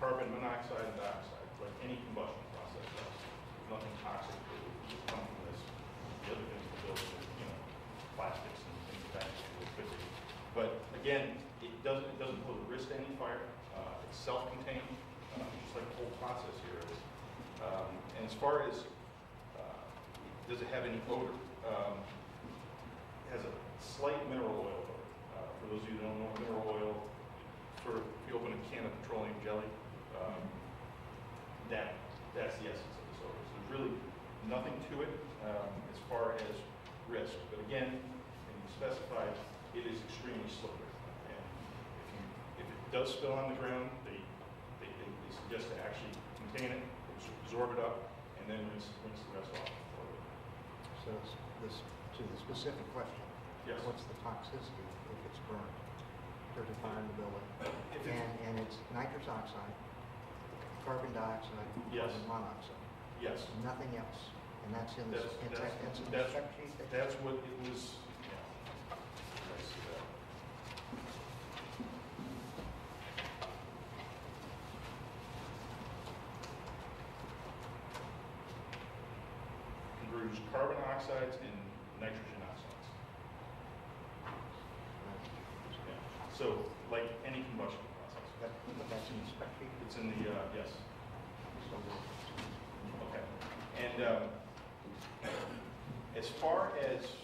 carbon monoxide and dioxide, like any combustion process does. There's nothing toxic that would come from this. The other things in the building are, plastics and things of that nature. But again, it doesn't pose a risk to any fire. It's self-contained, just like the whole process here is. And as far as does it have any odor? It has a slight mineral oil odor. For those of you that don't know, mineral oil, sort of, if you open a can of petroleum jelly, that's the essence of this odor. So there's really nothing to it as far as risk. But again, and you specified, it is extremely slippery. And if it does spill on the ground, they suggest to actually contain it, absorb it up, and then rinse the rest off. So to the specific question, Yes. what's the toxicity if it's burned? There's a fire in the building, If it's, and it's nitrous oxide, carbon dioxide, Yes. carbon monoxide, yes. nothing else. And that's in the spec sheet? That's what it was, yeah. I see that. Converges carbon oxides and nitrogen oxides. Yeah. So, like any combustion process. But that's in the spec sheet? It's in the, yes. So Okay. And as far as, excuse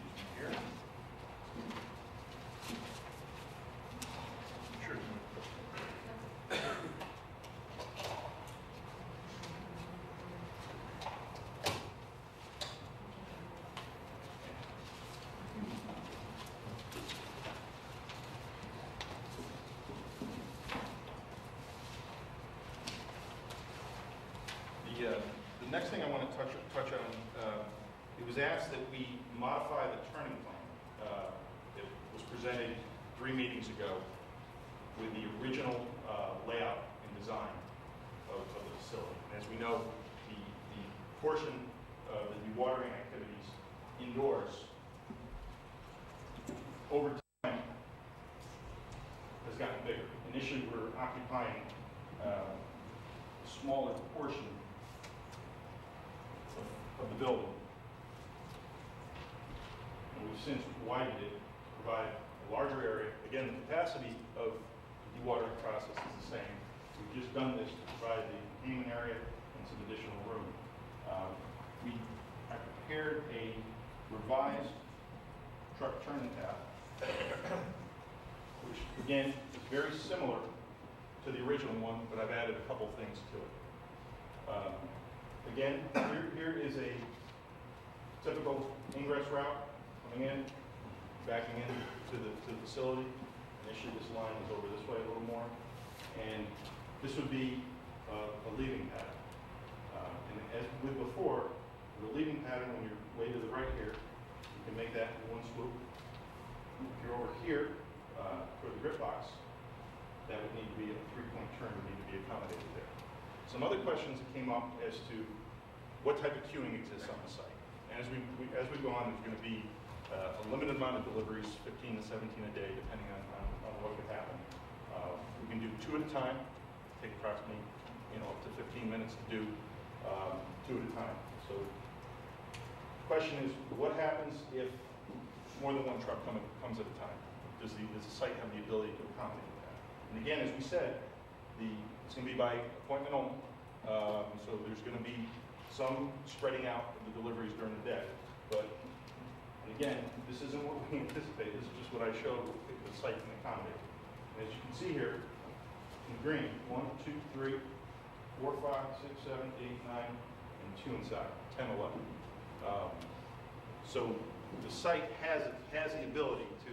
me here. Sure. The next thing I want to touch on, it was asked that we modify the turning plan was presented 3 meetings ago with the original layout and design of the facility. And as we know, the portion of the dewatering activities indoors over time has gotten bigger. Initially, we're occupying a smaller portion of the building. And we've since widened it to provide a larger area. Again, the capacity of the dewatering process is the same. We've just done this to provide the containment area and some additional room. I prepared a revised truck turning path, which again is very similar to the original one, but I've added a couple things to it. Again, here is a typical ingress route coming in, backing in to the facility. Initially, this line is over this way a little more, and this would be a leaving pattern. And as with before, the leaving pattern, when you're way to the right here, you can make that in one swoop. If you're over here toward the grip box, that would need to be a 3-point turn would need to be accommodated there. Some other questions that came up as to what type of queuing exists on the site. And as we go on, there's going to be a limited amount of deliveries, 15 to 17 a day, depending on what could happen. We can do 2 at a time, take approximately up to 15 minutes to do 2 at a time. So the question is, what happens if more than one truck comes at a time? Does the site have the ability to accommodate that? And again, as we said, it's going to be by appointment only. So there's going to be some spreading out of the deliveries during the day. But, and again, this isn't what we anticipate. This is just what I showed the site can accommodate. And as you can see here, in green, 1, 2, 3, 4, 5, 6, 7, 8, 9, and 2 inside, 10, 11. So the site has the ability to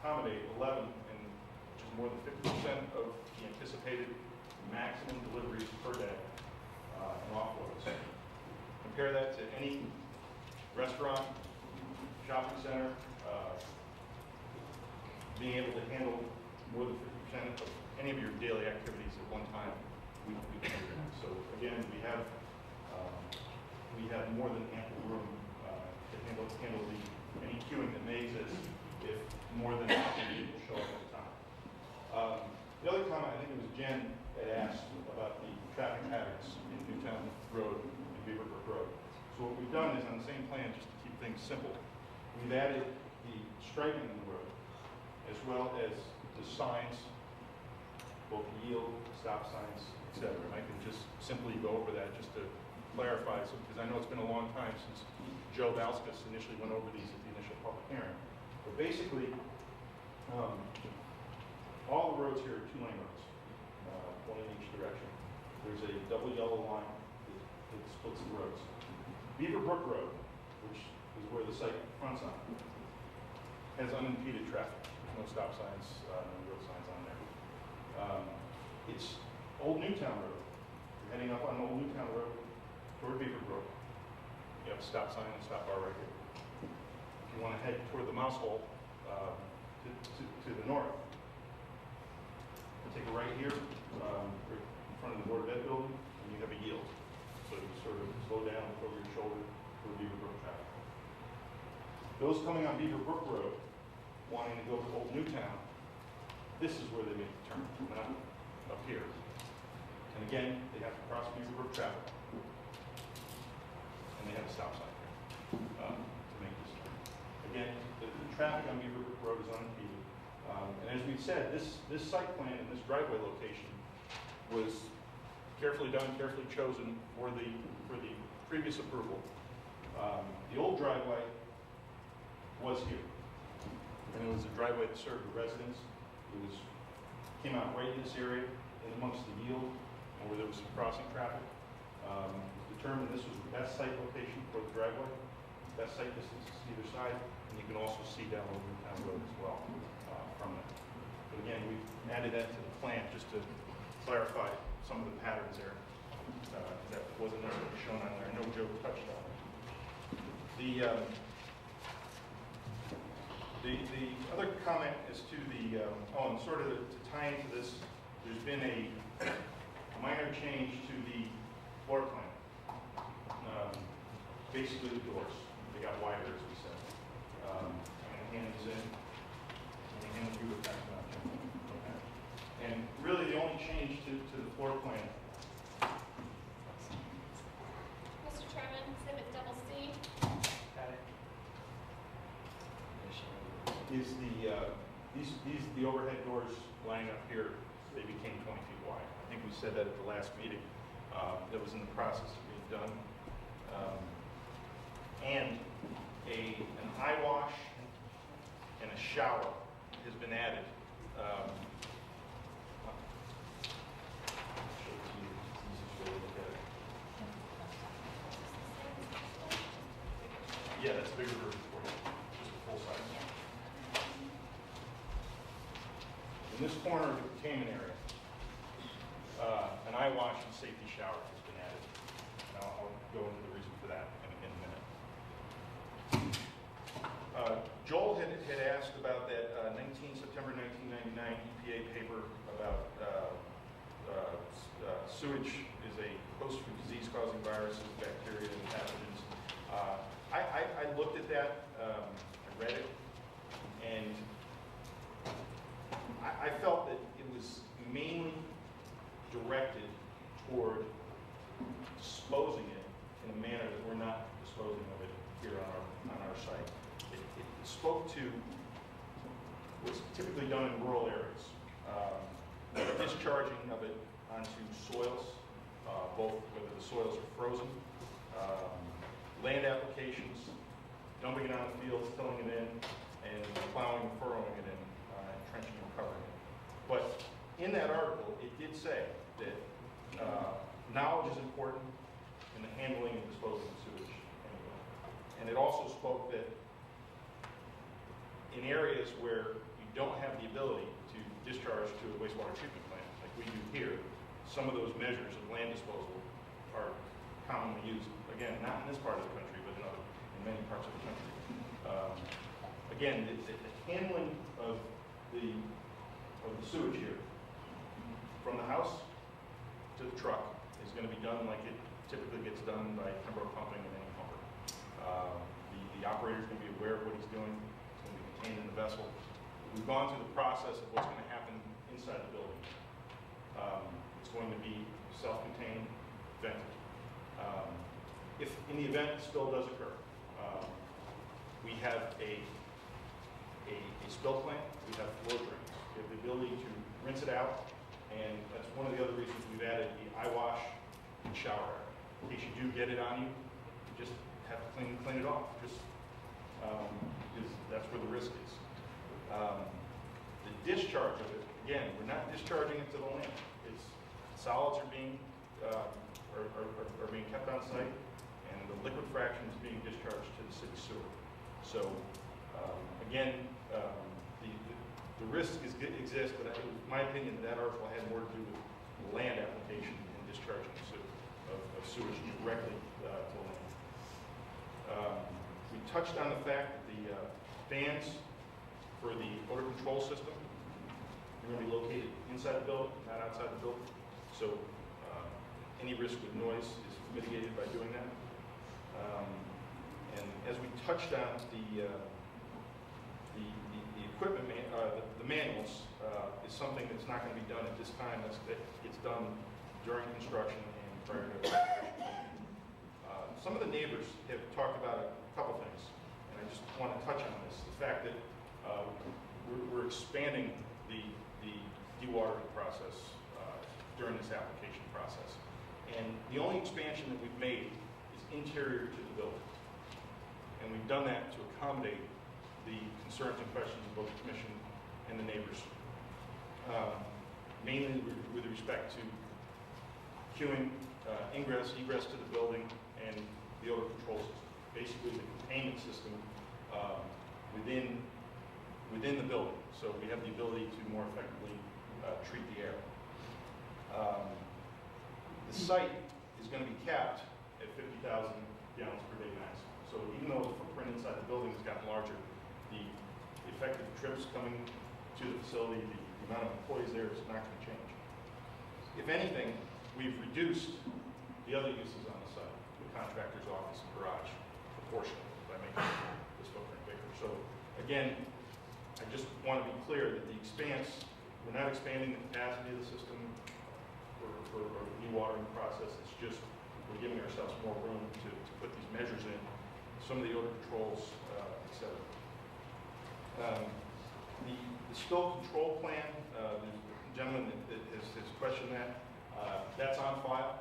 accommodate 11, and which is more than 50% of the anticipated maximum deliveries per day and offloads. Compare that to any restaurant, shopping center, being able to handle more than 50% of any of your daily activities at one time. We can do that. So again, we have more than ample room to handle any queuing that may exist if more than 50 people show up at a time. The other comment, I think it was Jen that asked about the traffic patterns in Newtown Road and Beaverbrook Road. So what we've done is on the same plan, just to keep things simple, we've added the striping in the road as well as the signs, both yield, stop signs, etc. And I can just simply go over that just to clarify, because I know it's been a long time since Joe Valskas initially went over these at the initial public hearing. But basically, all the roads here are 2-lane roads, one in each direction. There's a double yellow line that splits the roads. Beaverbrook Road, which is where the site fronts on, has unimpeded traffic. There's no stop signs, no road signs on there. It's Old Newtown Road. You're heading up on Old Newtown Road toward Beaverbrook. You have a stop sign and a stop bar right here. If you want to head toward the mouse hole to the north, take a right here, right in front of the Board of Ed building, and you have a yield. So you sort of slow down, look over your shoulder for the Beaverbrook traffic. Those coming on Beaverbrook Road, wanting to go to Old Newtown, this is where they make the turn, not up here. And again, they have to cross Beaverbrook traffic. And they have a stop sign here to make this turn. Again, the traffic on Beaverbrook Road is unimpeded. And as we said, this site plan and this driveway location was carefully done, carefully chosen for the previous approval. The old driveway was here, and it was a driveway that served the residents. It came out right in this area, in amongst the yield, and where there was some crossing traffic. Determined this was the best site location for the driveway, best site distance to either side, and you can also see down Old Newtown Road as well from that. But again, we've added that to the plan just to clarify some of the patterns there that wasn't necessarily shown on there. I know Joe touched on it. The The other comment is to the, and sort of to tie into this, there's been a minor change to the floor plan. Basically the doors, they got wider, as we said. I'm gonna hand these in, and hand you the text map. Okay. And really the only change to the floor plan. Mr. Chairman, Exhibit double C. Got it. Is the overhead doors lining up here, they became 20 feet wide. I think we said that at the last meeting. That was in the process of being done. And an eye wash and a shower has been added. Yeah, that's a bigger version for you, just a full size. In this corner of the containment area, an eye wash and safety shower has been added. And I'll go into the reason for that in a minute. Joel had asked about that September 1999 EPA paper about sewage is a host for disease-causing viruses, bacteria, and pathogens. I looked at that, I read it, and I felt that it was mainly directed toward disposing it in a manner that we're not disposing of it here on our site. It spoke to what's typically done in rural areas, discharging of it onto soils, both whether the soils are frozen, land applications, dumping it on the fields, filling it in, and plowing and furrowing it in, and trenching and covering it. But in that article, it did say that knowledge is important in the handling and disposing of sewage anyway. And it also spoke that in areas where you don't have the ability to discharge to a wastewater treatment plant, like we do here, some of those measures of land disposal are commonly used. Again, not in this part of the country, but in many parts of the country. Again, the handling of the sewage here, from the house to the truck, is going to be done like it typically gets done by Pembroke Pumping and any pumper. The operator is going to be aware of what he's doing. It's going to be contained in the vessel. We've gone through the process of what's going to happen inside the building. It's going to be self-contained, vented. If in the event a spill does occur, we have a spill plant, we have floor drains. We have the ability to rinse it out, and that's one of the other reasons we've added the eye wash and shower. In case you do get it on you, you just have to clean it off, just because that's where the risk is. The discharge of it, again, we're not discharging it to the land. It's solids are being kept on site, and the liquid fraction is being discharged to the city sewer. So again, the risk exists, but in my opinion, that article had more to do with the land application and discharging of sewage directly to land. We touched on the fact that the fans for the odor control system are going to be located inside the building, not outside the building. So any risk with noise is mitigated by doing that. And as we touched on, the equipment, the manuals is something that's not going to be done at this time. That gets done during construction and prior to operation. Some of the neighbors have talked about a couple things, and I just want to touch on this. The fact that we're expanding the dewatering process during this application process. And the only expansion that we've made is interior to the building. And we've done that to accommodate the concerns and questions of both the commission and the neighbors. Mainly with respect to queuing, ingress, egress to the building, and the odor control system. Basically the containment system within the building. So we have the ability to more effectively treat the air. The site is going to be capped at 50,000 gallons per day max. So even though the footprint inside the building has gotten larger, the the effective trips coming to the facility, the amount of employees there is not going to change. If anything, we've reduced the other uses on the site, the contractor's office and garage, proportionally by making this footprint bigger. So again, I just want to be clear that the expanse, we're not expanding the capacity of the system for a dewatering process. It's just we're giving ourselves more room to put these measures in, some of the odor controls, et cetera. The spill control plan, the gentleman that has questioned that, that's on file.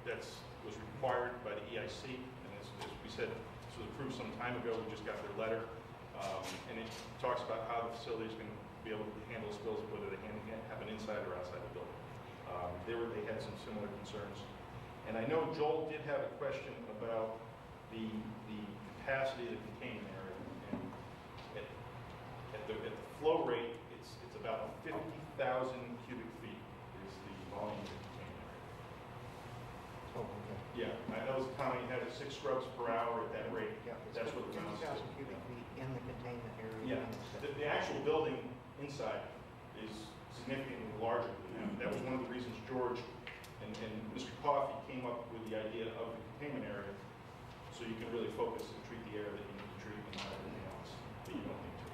That was required by the EIC, and as we said, this was approved some time ago. We just got their letter, and it talks about how the facility is going to be able to handle spills, whether they happen inside or outside the building. They had some similar concerns. And I know Joel did have a question about the capacity of the containment area. And at the flow rate, it's about 50,000 cubic feet is the volume of the containment area. Oh, okay. Yeah, that was the comment he had at 6 scrubs per hour at that rate. Yeah, That's what the 50,000 cubic feet in the containment area. Yeah, the actual building inside is significantly larger than that. That was one of the reasons George and Mr. Coffey came up with the idea of the containment area, so you can really focus and treat the air that you need to treat and not everything else that you don't need to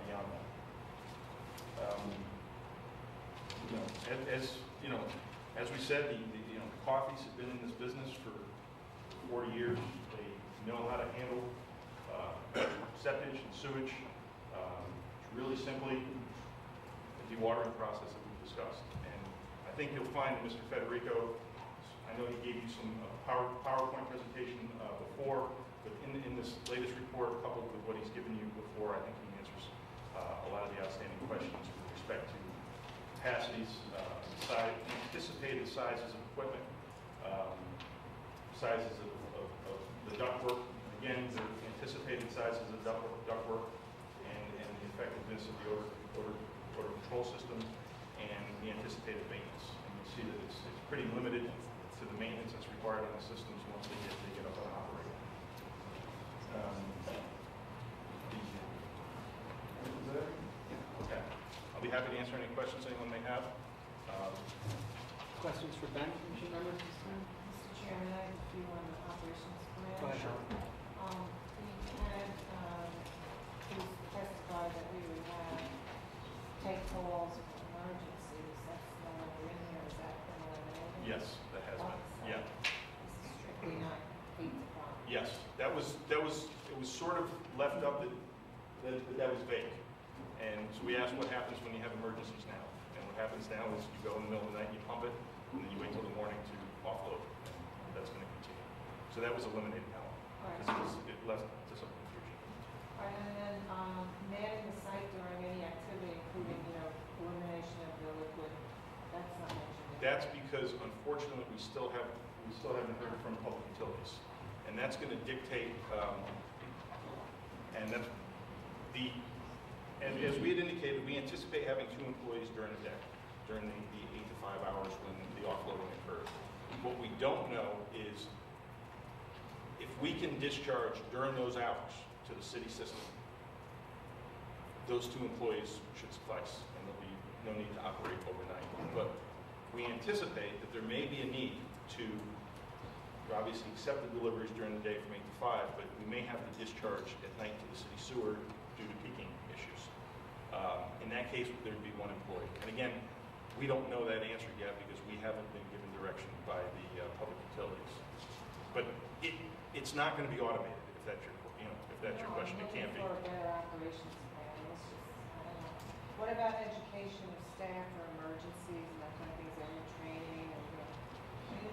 beyond that. As we said, the Coffeys have been in this business for 40 years. They know how to handle septic and sewage. Really simply, the dewatering process that we've discussed. And I think you'll find that Mr. Federico, I know he gave you some PowerPoint presentation before, but in this latest report, coupled with what he's given you before, I think he answers a lot of the outstanding questions with respect to capacities, anticipated sizes of equipment, sizes of the ductwork. Again, the anticipated sizes of ductwork and the effectiveness of the odor control system and the anticipated maintenance. And you see that it's pretty limited to the maintenance that's required on the systems once they get up and operating. Okay. I'll be happy to answer any questions anyone may have. Questions for Ben, Commission members this time? Mr. Chairman, I have a few on the operations plan. Go ahead, Howard. We had, who testified that we would have take calls for emergencies. That's no longer in here. Is that been eliminated? Yes, that has been. Yeah. This is strictly not heat department. Yes, it was sort of left up that was vague. And so we asked what happens when you have emergencies now. And what happens now is you go in the middle of the night, you pump it, and then you wait till the morning to offload. And that's going to continue. So that was eliminated now. Because it left to some confusion. All right, and then manning the site during any activity, including, elimination of the liquid, that's not mentioned. That's because, unfortunately, we still haven't heard from public utilities. And that's going to dictate, and that's as we had indicated, we anticipate having 2 employees during the day, during the 8 to 5 hours when the offloading occurs. What we don't know is if we can discharge during those hours to the city system, those 2 employees should suffice, and there'll be no need to operate overnight. But we anticipate that there may be a need to obviously accept the deliveries during the day from 8 to 5, but we may have to discharge at night to the city sewer due to peaking issues. In that case, there'd be 1 employee. And again, we don't know that answer yet because we haven't been given direction by the public utilities. But it's not going to be automated if that's your question. It can't be. For a better operations plan, it's just, I don't know. What about education of staff for emergencies and that kind of thing? Is there any training? And,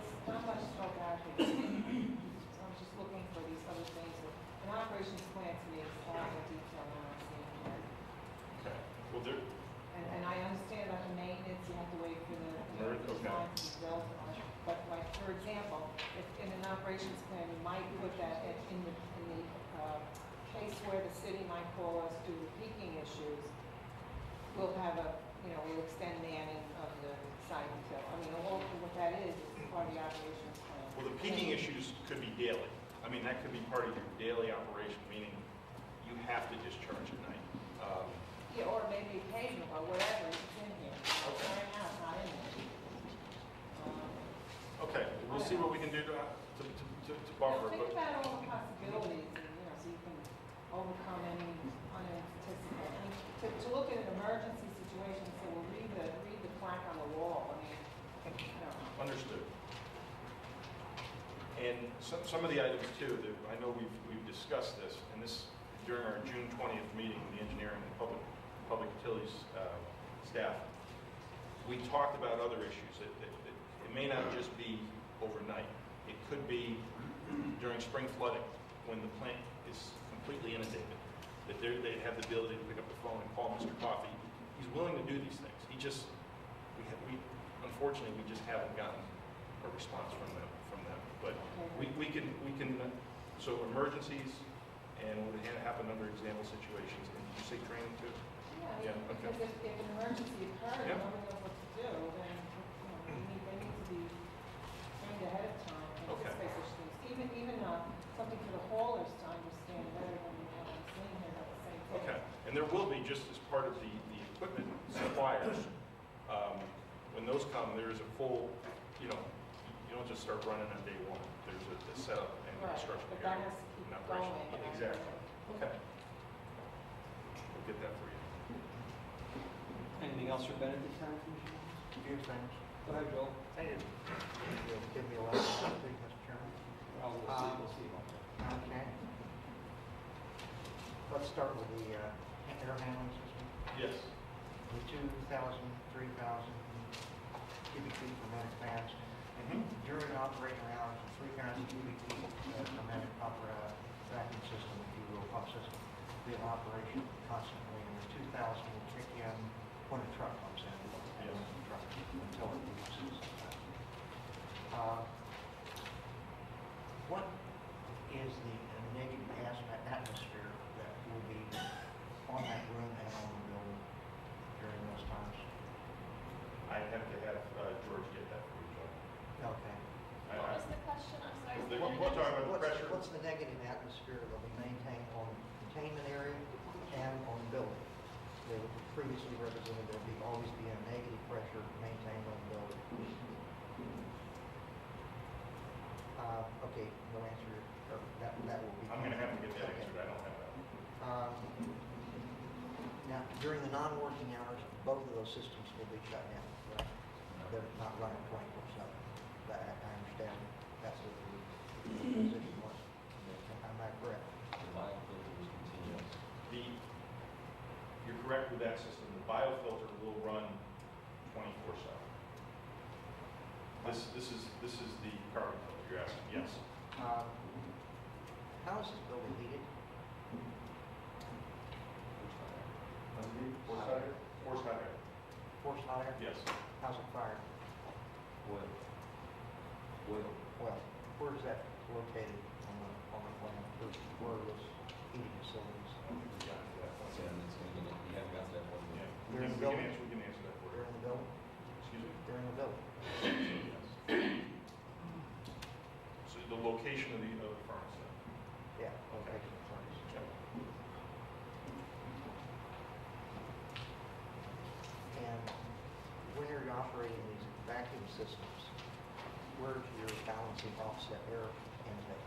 it's not much spoke out here. So I'm just looking for these other things. An operations plan to me is far more detailed than I'm seeing here. Okay. Well, there. And I understand about the maintenance, you have to wait for the Okay. design to be built on it. But like, for example, if in an operations plan, you might put that in the case where the city might call us due to peaking issues, we'll have we'll extend manning of the site until, what that is part of the operations plan. Well, the peaking issues could be daily. I mean, that could be part of your daily operation, meaning you have to discharge at night. Yeah, or maybe occasional, or whatever, it's in here. Okay. Right now, it's not in there. Okay, we'll see what we can do to buffer, Think but, about all the possibilities, and, so you can overcome any unanticipated. And to look at an emergency situation, so we'll read the plaque on the wall, I mean, I don't know. understood. And some of the items too, that I know we've discussed this, and this during our June 20th meeting with the engineering and public utilities staff. We talked about other issues. It may not just be overnight. It could be during spring flooding when the plant is completely inundated. That they have the ability to pick up the phone and call Mr. Coffey. He's willing to do these things. Unfortunately, we just haven't gotten a response from them. But we can, so emergencies and what would happen under example situations. And did you say training too? Yeah, Yeah, okay. because if an emergency occurs, Yeah. nobody knows what to do, then, they need to be trained ahead of time to Okay. anticipate such things. Even something for the haulers to understand better than what I'm seeing here about the same thing. Okay, and there will be, just as part of the equipment suppliers, when those come, there's a full, you don't just start running on day one. There's a setup and Right, instruction but period. that has to keep and operation. going. Yeah, exactly. Okay. We'll get that for you. Anything else for benefit time, Commissioner? Few things. Go ahead, Joel. You'll give me a lot of things, Mr. Chairman. We'll see about that. Okay. Let's start with the air handling system. Yes. The 2,000, 3,000 cubic feet per minute fans. During operating hours, 3,000 cubic feet per minute vacuum system, if you will, pump system, be in operation constantly. And the 2,000 will kick in when a truck comes in. Yes. Truck, until it reaches. What is the negative atmosphere that will be on that room and on the building during those times? I have to have George get that for you, Joe. Okay. What was the question? I'm sorry. We'll talk about the pressure. What's the negative atmosphere that will be maintained on the containment area and on the building? They were previously represented, there'll always be a negative pressure maintained on the building. Okay, no answer, or that will be. I'm going to have to get that Okay. answered. I don't have that. Now, during the non-working hours, both of those systems will be shut down, right? They're not running 24/7. I understand that's what the position was. Am I correct? You're correct with that system. The biofilter will run 24/7. This is the carbon filter you're asking. Yes. How is this building heated? Force hot air? Force hot air. Forced hot air? Yes. How's it fired? Well, Well, where is that located on the plan? Where are those heating facilities? We got to that point. Yeah. They're in the We building? can answer that for They're you. in the building? Excuse me? They're in the building. Yes. So the location of the furnace then? Yeah, location of furnace. Yeah. And when you're operating these vacuum systems, where's your balancing offset air intake?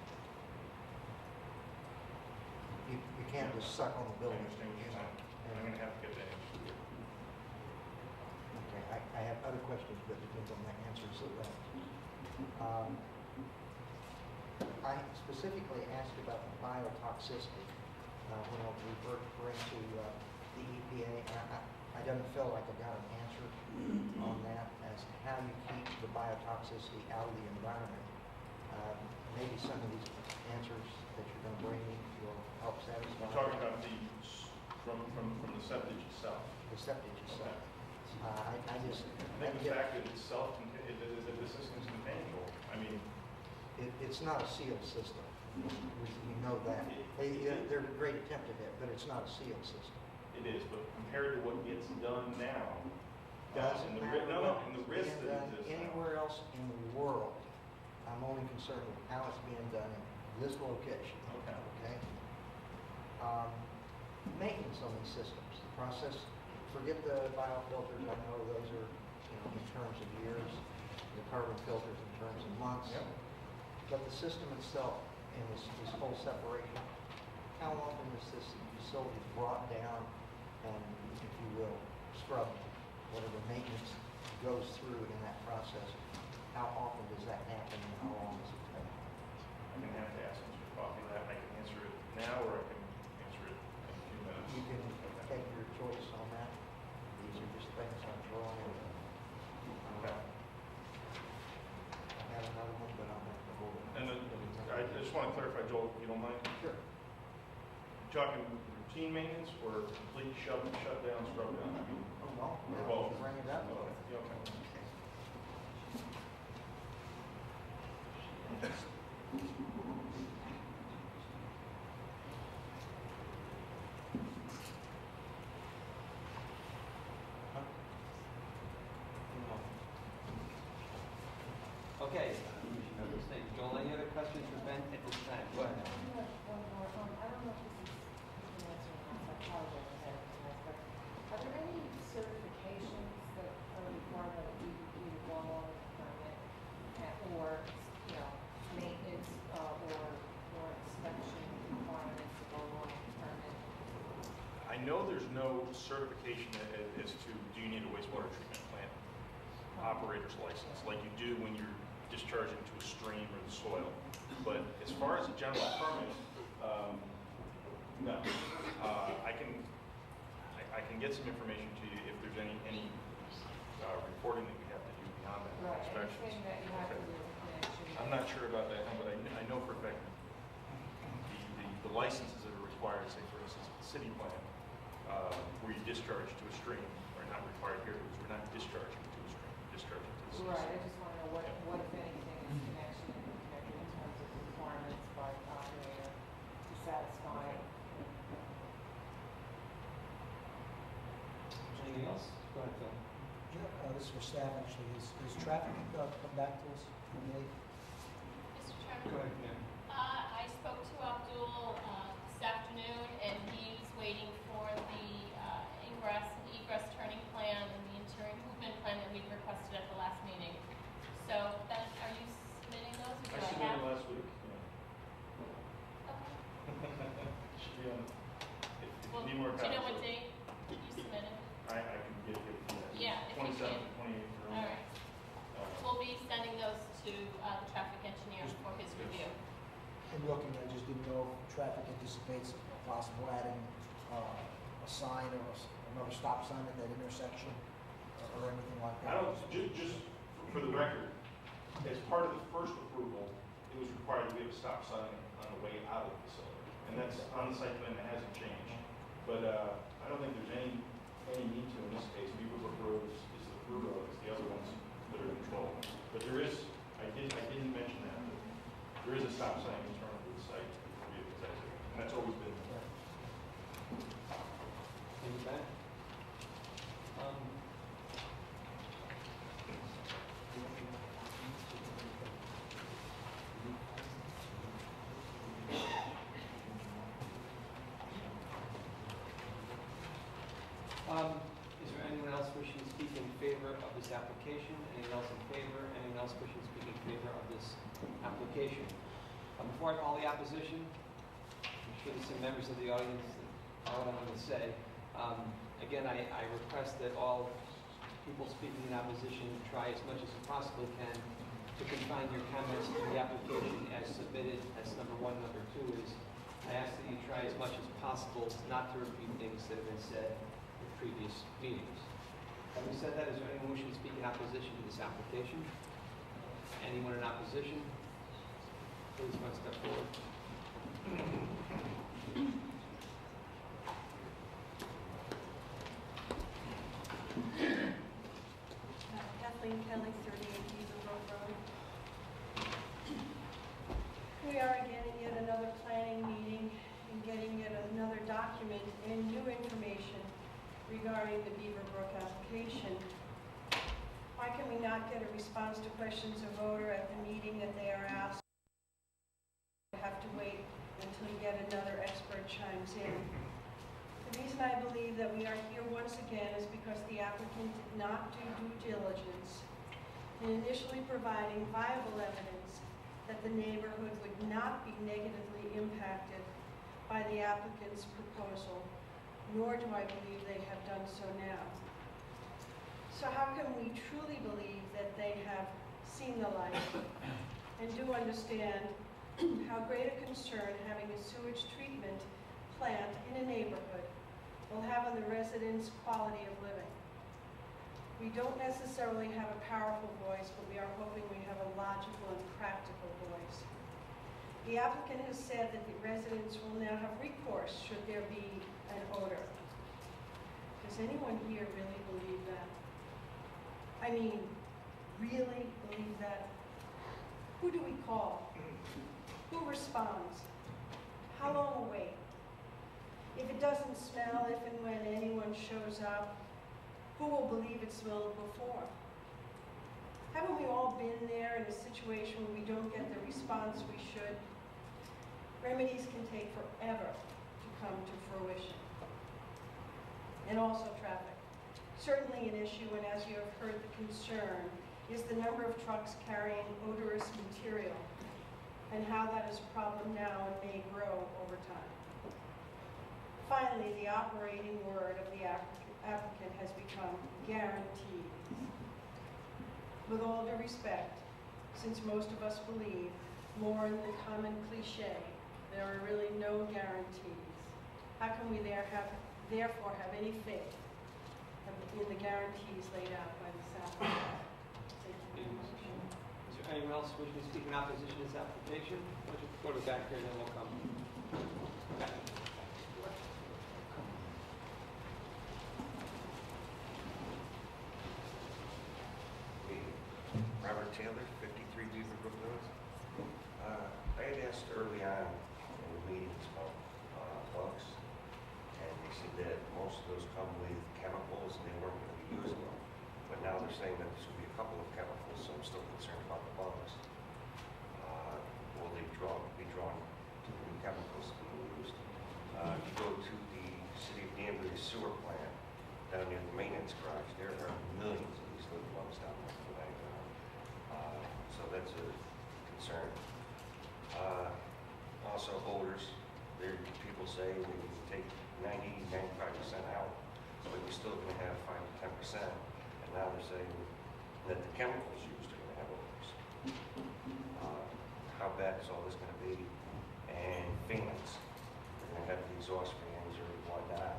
You can't just suck on the I building. understand what you're saying. I'm going to have to get that answer for you. Okay, I have other questions, but depends on the answers of that. I specifically asked about the biotoxicity when I was referring to the EPA. I don't feel like I got an answer on that as to how you keep the biotoxicity out of the environment. Maybe some of these answers that you're going to bring me will help satisfy. We're talking about from the septic itself. The septic itself. I just. I think the fact that it's the system's containable. I mean, It's not a sealed system. We know that. They're a great attempt at it, but it's not a sealed system. it is, but compared to what gets done now. Doesn't and the matter No, what and the is risk being that done exists now. anywhere else in the world. I'm only concerned with how it's being done in this location. Okay. Okay? maintenance on these systems. The process, forget the biofilters, I know those are, in terms of years, the carbon filters in terms of months. Yep. But the system itself and this whole separation, how often is this facility brought down and, if you will, scrubbed, whatever maintenance goes through in that process? How often does that happen and how long does it take? I'm going to have to ask Mr. Coffey that. I can answer it now or I can answer it in a few minutes. You can take your choice on that. These are just things I'm throwing in. Okay. I have another one, but I'll have to hold it. And I just want to clarify, Joel, if you don't mind. Sure. Talking routine maintenance or complete shutdown, scrub down? I mean, Oh, well, both. bring it up. Yeah, okay. Okay, thank you. Joel, any other questions for Ben at this time? Go ahead. One more. I don't know if this is answering this. I apologize ahead of time, but are there any certifications that are required by the DEP to go along with the permit, or maintenance or inspection requirements to go along with the permit? I know there's no certification as to do you need a wastewater treatment plant operator's license like you do when you're discharging to a stream or the soil. But as far as a general permit, no. I can get some information to you if there's any reporting that we have to do beyond that. Right, Inspections. anything that you have to do in connection. I'm not sure about that, but I know for a fact the licenses that are required, say for instance, the city plan, where you discharge to a stream, are not required here because we're not discharging to a stream, we're discharging to the city. Right, I just want to know what if anything is connection and connected in terms of requirements by the operator to satisfy. Anything else? Go ahead, Phil. Yeah, this is for staff actually. Is traffic come back to us from the Mr. Chairman? Go ahead, yeah. I spoke to Abdul this afternoon, and he's waiting for the ingress and egress turning plan and the interior movement plan that we requested at the last meeting. So, are you submitting those? Or I do submitted have? last week, Okay. Should be on, if Well, you need more do you know copies. what date you submitted? I can get it, Yeah, if you 27th, can. 28th. All right. We'll be sending those to the traffic engineer for his review. And looking, I just didn't know if traffic anticipates possible adding a sign or another stop sign at that intersection or anything like I that. don't, just for the record, as part of the first approval, it was required that we have a stop sign on the way out of the facility. And that's on the site plan, that hasn't changed. But I don't think there's any need to in this case. Beaverbrook Road is the through road, it's the other ones that are controlled. But there is, I didn't mention that, but there is a stop sign internal to the site for vehicles exiting. And that's always been there. Thank you, Ben. Is there anyone else wishing to speak in favor of this application? Anyone else in favor? Anyone else wishing to speak in favor of this application? Before I call the opposition, I'm sure there's some members of the audience that are what I'm going to say. Again, I request that all people speaking in opposition try as much as you possibly can to confine your comments to the application as submitted. That's number one. Number two is I ask that you try as much as possible not to repeat things that have been said in previous meetings. Having said that, is there anyone wishing to speak in opposition to this application? Anyone in opposition? Please one step forward. Kathleen Kelly, 38 Beaverbrook Road. We are again at yet another planning meeting and getting yet another document and new information regarding the Beaverbrook application. Why can we not get a response to questions of voter at the meeting that they are asked? We have to wait until until yet another expert chimes in. The reason I believe that we are here once again is because the applicant did not do due diligence in initially providing viable evidence that the neighborhood would not be negatively impacted by the applicant's proposal, nor do I believe they have done so now. So how can we truly believe that they have seen the light and do understand how great a concern having a sewage treatment plant in a neighborhood will have on the residents' quality of living? We don't necessarily have a powerful voice, but we are hoping we have a logical and practical voice. The applicant has said that the residents will now have recourse should there be an odor. Does anyone here really believe that? I mean, really believe that? Who do we call? Who responds? How long a wait? If it doesn't smell, if and when anyone shows up, who will believe it smelled before? Haven't we all been there in a situation where we don't get the response we should? Remedies can take forever to come to fruition. And also traffic. Certainly an issue, and as you have heard, the concern is the number of trucks carrying odorous material and how that is a problem now and may grow over time. Finally, the operating word of the applicant has become guaranteed. With all due respect, since most of us believe more in the common cliche, there are really no guarantees. How can we therefore have any faith in the guarantees laid out by this applicant? Thank you very much. Is there anyone else wishing to speak in opposition to this application? Why don't you go to the back here and then we'll come back. Robert Taylor, 53 Beaverbrook Road. I had asked early on in the meetings about bugs, and they said that most of those come with chemicals and they weren't going to be using them. But now they're saying that there's going to be a couple of chemicals, so I'm still concerned about the bugs. Will they be drawn to the new chemicals being used? If you go to the City of Danbury sewer plant down near the maintenance garage, there are millions of these little bugs down there. So that's a concern. Also odors. People say we can take 90–95% out, but we're still going to have 5–10%. And now they're saying that the chemicals used are going to have odors. How bad is all this going to be? And fans. They're going to have the exhaust fans or whatnot.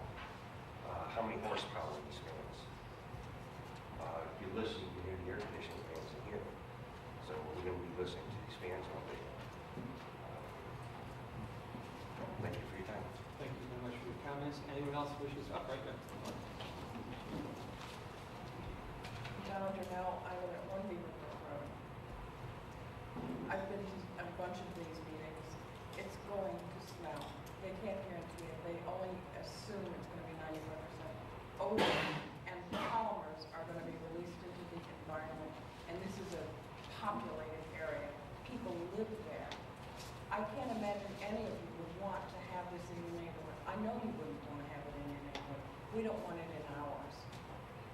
How many horsepower are these fans? If you listen, you can hear the air conditioning fans in here. So we're going to be listening to these fans all day. Thank you for your time. Thank you very much for your comments. Anyone else wishes? Up right there. John Janelle, I live at 1 Beaverbrook Road. I've been to a bunch of these meetings. It's going to smell. They can't guarantee it. They only assume it's going to be 95%. Odor and polymers are going to be released into the environment, and this is a populated area. People live there. I can't imagine any of you would want to have this in your neighborhood. I know you wouldn't want to have it in your neighborhood. We don't want it in ours.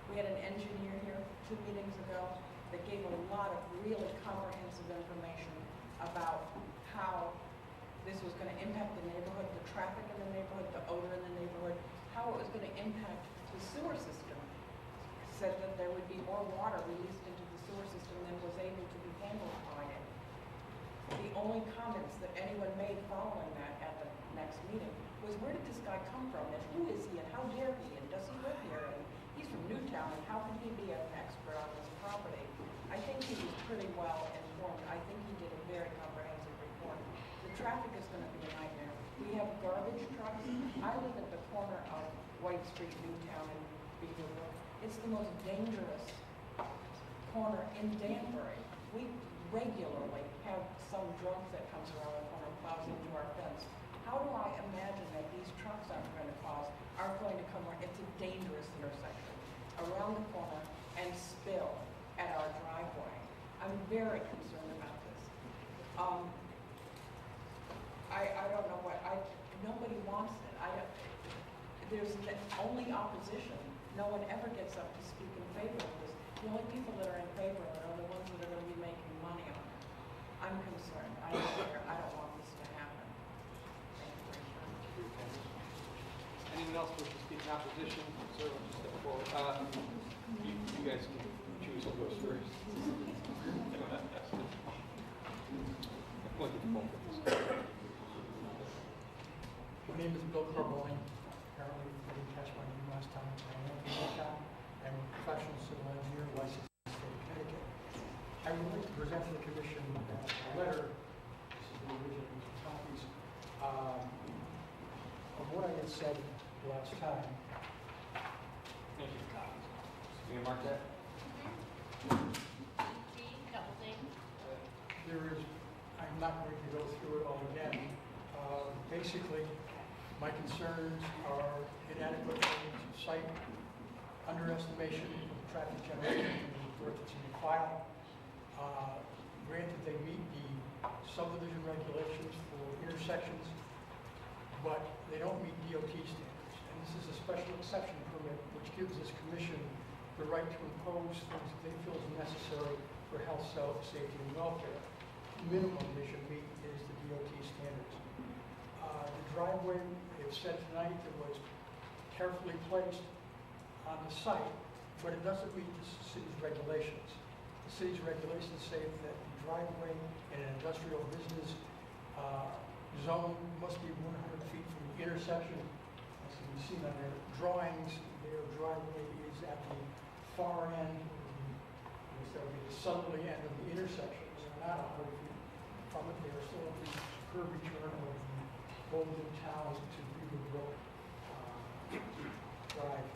We had an engineer here 2 meetings ago that gave a lot of really comprehensive information about how this was going to impact the neighborhood, the traffic in the neighborhood, the odor in the neighborhood, how it was going to impact the sewer system. Said that there would be more water released into the sewer system than was able to be handled by it. The only comments that anyone made following that at the next meeting was, where did this guy come from, and who is he, and how dare he, and does he live here, and he's from Newtown, and how can he be an expert on this property? I think he was pretty well informed. I think he did a very comprehensive report. The traffic is going to be a nightmare. We have garbage trucks. I live at the corner of White Street, Newtown, and Beaverbrook. It's the most dangerous corner in Danbury. We regularly have some drunk that comes around the corner and plows into our fence. How do I imagine that these trucks aren't going to come around? It's a dangerous intersection around the corner and spill at our driveway. I'm very concerned about this. I don't know what, wants it. There's only opposition. No one ever gets up to speak in favor of this. The only people that are in favor of it are the ones that are going to be making money on it. I'm concerned. I don't care. I don't want this to happen. Thank you very much. Anyone else wish to speak in opposition? Sir, will you step forward? You guys can choose who goes first. My name is Bill Carbone. Apparently, I didn't catch my name last time. I'm a professional civil engineer licensed in the state of Connecticut. I would like to present to the commission a letter, this is the original copies, of what I had said last time. Thank you. You gonna mark that? There is, I'm not going to go through it all again. Basically, my concerns are inadequate site underestimation of traffic generation from the report that's in the file. Granted, they meet the subdivision regulations for intersections, but they don't meet DOT standards. And this is a special exception permit, which gives this commission the right to impose things that they feel is necessary for health, safety, and welfare. The minimum they should meet is the DOT standards. The driveway, they've said tonight, that was carefully placed on the site, but it doesn't meet the city's regulations. The city's regulations say that the driveway in an industrial business zone must be 100 feet from the intersection. As can be seen on their drawings, their driveway is at the far end, that would be the southerly end of the intersection. They're not 100 feet from it. They are still at the curb return of the Golden Town to Beaverbrook Drive.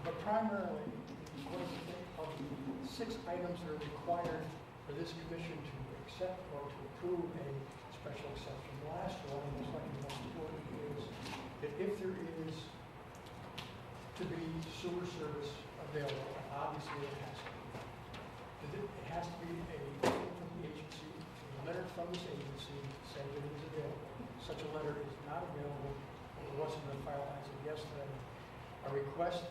But primarily, what do you think of the 6 items that are required for this commission to accept or to approve a special exception? The last one, and most likely the most important, is that if there is to be sewer service available, obviously it has to be. It has to be a letter from the agency, a letter from this agency saying that it is available. Such a letter is not available, or wasn't in the file as of yesterday. A request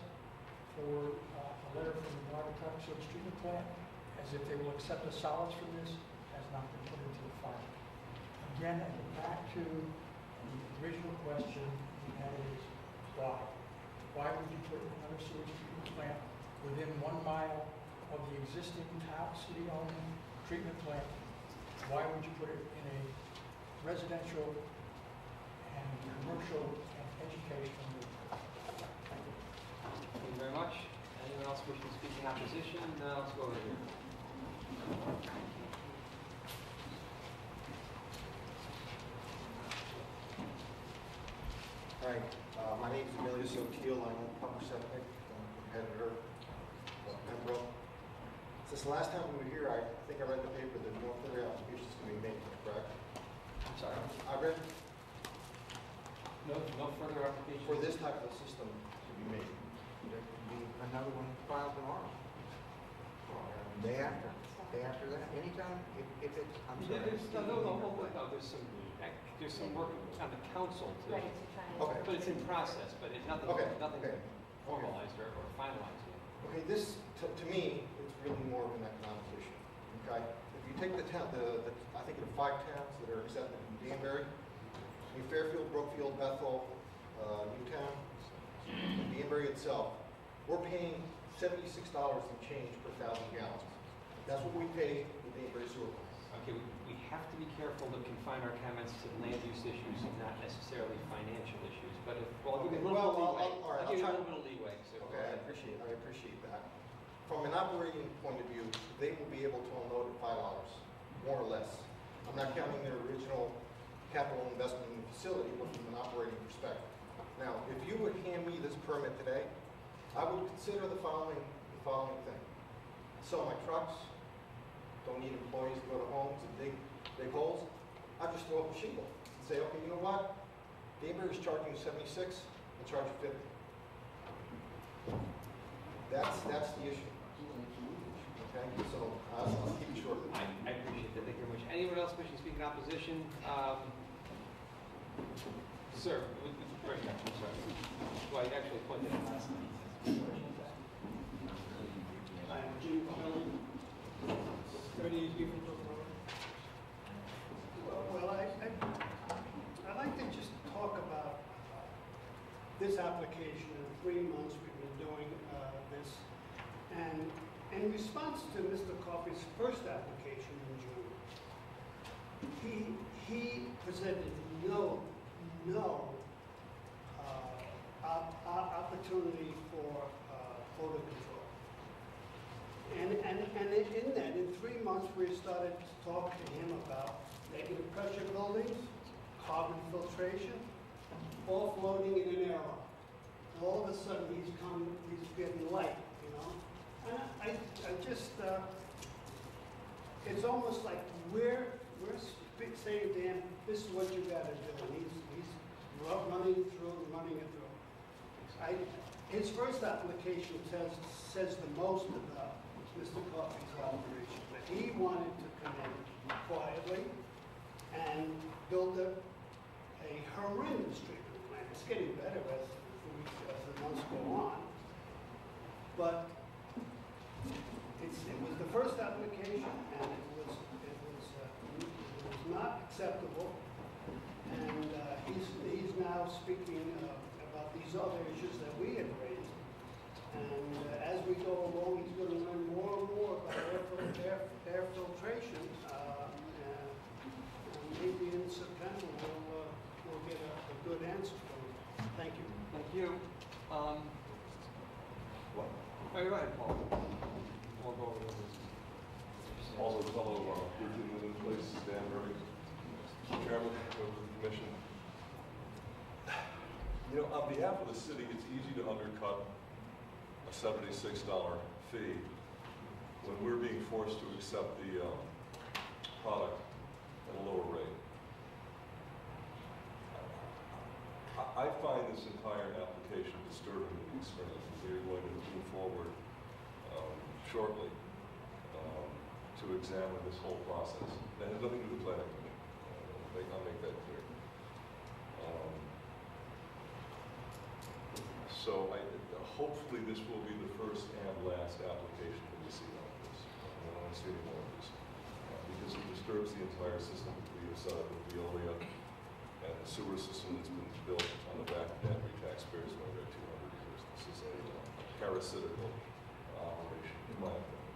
for a letter from the water sewage treatment plant, as if they will accept the solids from this, has not been put into the file. Again, I get back to the original question, and that is why? Why would you put another sewage treatment plant within 1 mile of the existing town city-owned treatment plant? Why would you put it in a residential and commercial and educational neighborhood? Thank you. Thank you very much. Anyone else wishing to speak in opposition? Let's go over here. Hi, my name is Emilius O'Teal. I'm a public septic competitor of Pembroke. Since the last time we were here, I think I read the paper that no further applications can be made, correct? I'm sorry. I read No further applications? for this type of system to be made. There could be another one filed tomorrow. Day after that, anytime, if it's, I'm sorry. There's some work on the council to, Okay. but it's in process, but nothing formalized or finalized yet. Okay, this, to me, it's really more of an economic issue, okay? If you take the town, I think there are 5 towns that are accepted in Danbury, New Fairfield, Brookfield, Bethel, Newtown, and Danbury itself, we're paying $76 and change per 1,000 gallons. That's what we pay with Danbury Sewer Plant. Okay, we have to be careful to confine our comments to land use issues and not necessarily financial issues, but if, well, I'll give you a little bit of leeway. all right, I'll give you a little bit of leeway, so. Okay, I appreciate that. From an operating point of view, they will be able to unload at $5, more or less. I'm not counting their original capital investment in the facility, but from an operating perspective. Now, if you would hand me this permit today, I would consider the following thing. Sell my trucks, don't need employees to go to homes and dig holes. I just throw up a shingle and say, okay, you know what? Danbury is charging 76, I'll charge you 50. That's the issue. Okay, so I'll keep it short. I appreciate that. Thank you very much. Anyone else wishing to speak in opposition? Sir, right here, I'm sorry. Well, I actually pointed out last night. Well, I'd like to just talk about this application. In 3 months we've been doing this. And in response to Mr. Coffey's first application in June, he presented no opportunity for odor control. And in that, in 3 months, we started to talk to him about negative pressure buildings, carbon filtration, all floating in an air. All of a sudden, he's getting light, you know? And I just, it's almost like we're saying to him, this is what you gotta do. And he's running it through. His first application says the most about Mr. Coffey's operation, that he wanted to come in quietly and build a horrendous treatment plant. It's getting better as the months go on. But it was the first application, and it was not acceptable. And he's now speaking about these other issues that we had raised. And as we go along, he's going to learn more and more about air filtration. And maybe in September we'll get a good answer from him. Thank you. Thank you. What? Oh, go ahead, Paul. We'll go over this. Also, fellow Virginia in place, Danbury, Chairman of the Commission. You know, on behalf of the city, it's easy to undercut a $76 fee when we're being forced to accept the product at a lower rate. I find this entire application disturbing to the experience. We're going to move forward shortly to examine this whole process. That has nothing to do with planning. I'll make that clear. So hopefully this will be the first and last application that we see like this. I don't want to see any more of this because it disturbs the entire system that we have set up with Veolia and the sewer system that's been built on the back of Danbury taxpayers for over 200 years. This is a parasitical operation, in my opinion.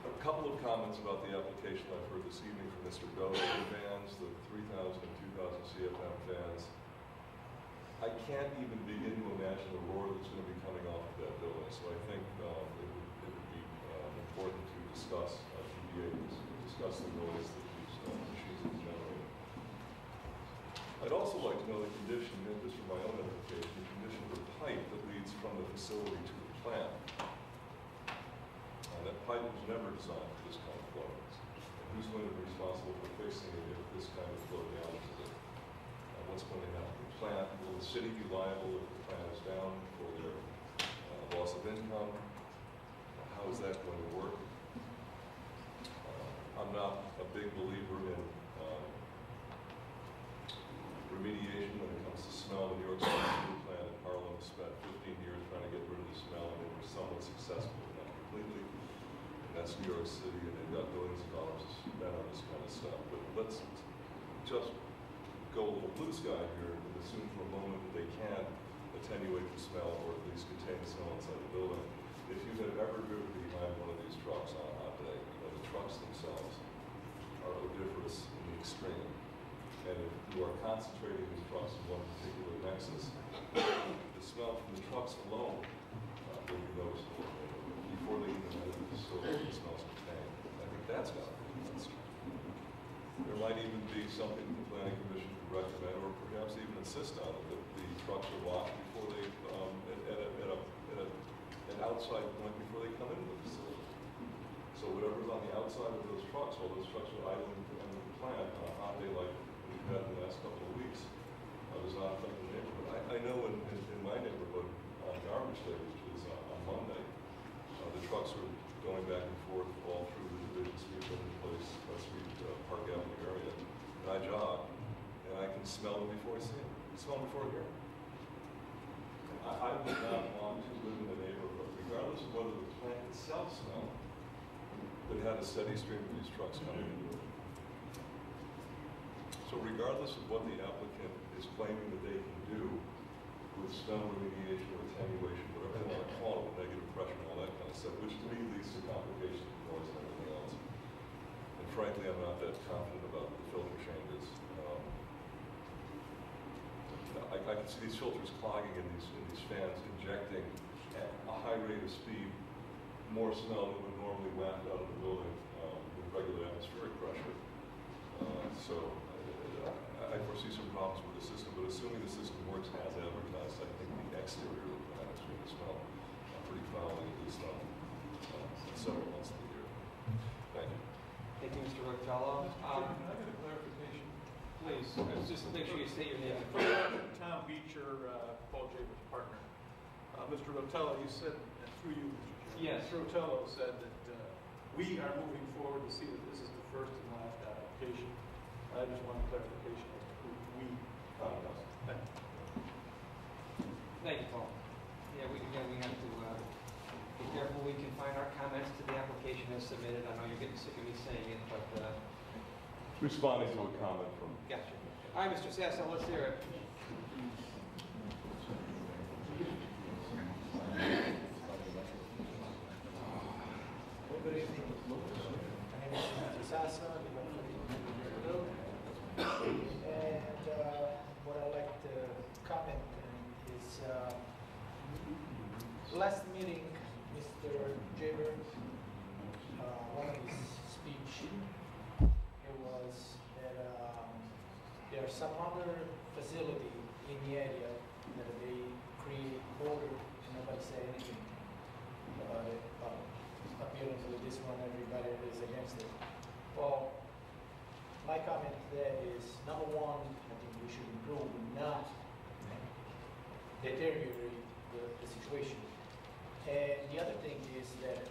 A couple of comments about the application I've heard this evening from Mr. Doe, the fans, the 3,000 and 2,000 CFM fans. I can't even begin to imagine the roar that's going to be coming off of that building. So I think it would be important to discuss discuss the noise that these machines are generating. I'd also like to know the condition, just for my own edification, the condition of the pipe that leads from the facility to the plant. That pipe was never designed for this kind of flow. And who's going to be responsible for fixing it if this kind of flow damages it? What's going to happen to the plant? Will the city be liable if the plant is down for their loss of income? How is that going to work? I'm not a big believer in remediation when it comes to smell. The New York City sewer plant in Harlem spent 15 years trying to get rid of the smell, and they were somewhat successful, but not completely. And that's New York City, and they've got billions of dollars spent on this kind of stuff. But let's just go a little blue sky here and assume for a moment that they can attenuate the smell or at least contain the smell inside the building. If you have ever driven behind one of these trucks on a hot day, you know the trucks themselves are odoriferous in the extreme. And if you are concentrating these trucks in one particular nexus, the smell from the trucks alone will be noticeable. Before they even enter the facility, the smells contained. I think that's got to be considered. There might even be something that the Planning Commission could recommend, or perhaps even insist on, that the trucks are washed before they, at an outside point before they come into the facility. So whatever's on the outside of those trucks, while those trucks are idling in the plant on a hot day like we've had in the last couple of weeks, does not affect the neighborhood. I know in my neighborhood on garbage day, which is on Monday, the trucks are going back and forth all through the Division Street, Linden Place, Street, Park Avenue area. And I jog, and I smell them before you see them. You smell them before you hear them. I would not want to live in a neighborhood, regardless of whether the plant itself smelled, that had a steady stream of these trucks coming into it. So regardless of what the applicant is claiming that they can do with smell remediation or attenuation, whatever they want to call it, negative pressure and all that kind of stuff, which to me leads to complications of noise and everything else. And frankly, I'm not that confident about the filter changes. I can see these filters clogging in these fans, injecting at a high rate of speed more smell than would normally waft out of the building with regular atmospheric pressure. I foresee some problems with the system, but assuming the system works as advertised, I think the exterior of the plant is going to smell pretty foully, at least several months of the year. Thank you. Thank you, Mr. Rocatello. Chairman, can I get a clarification? Please, just make sure you state your name. Tom Beecher, Paul Jaber's partner. Mr. Rotella, you said, and through you, Mr. Chairman. Yes. Mr. Rotella said that we are moving forward to see that this is the first and last application. I just want clarification as to who we found us. Thank you. Thank you, Paul. Yeah, we have to be careful we can find our comments to the application as submitted. I know you're getting sick of me saying it, but Responding to a comment from. gotcha. All right, Mr. Sasso, let's hear it. Good evening. My name is Mr. Sasa, and what I'd like to comment is last meeting, Mr. Jaber, one of his speech, it was that there's some other facility in the area that they create order and nobody say anything about it. Apparently this one, everybody is against it. Well, my comment there is, number one, I think we should improve, not deteriorate the situation. And the other thing is that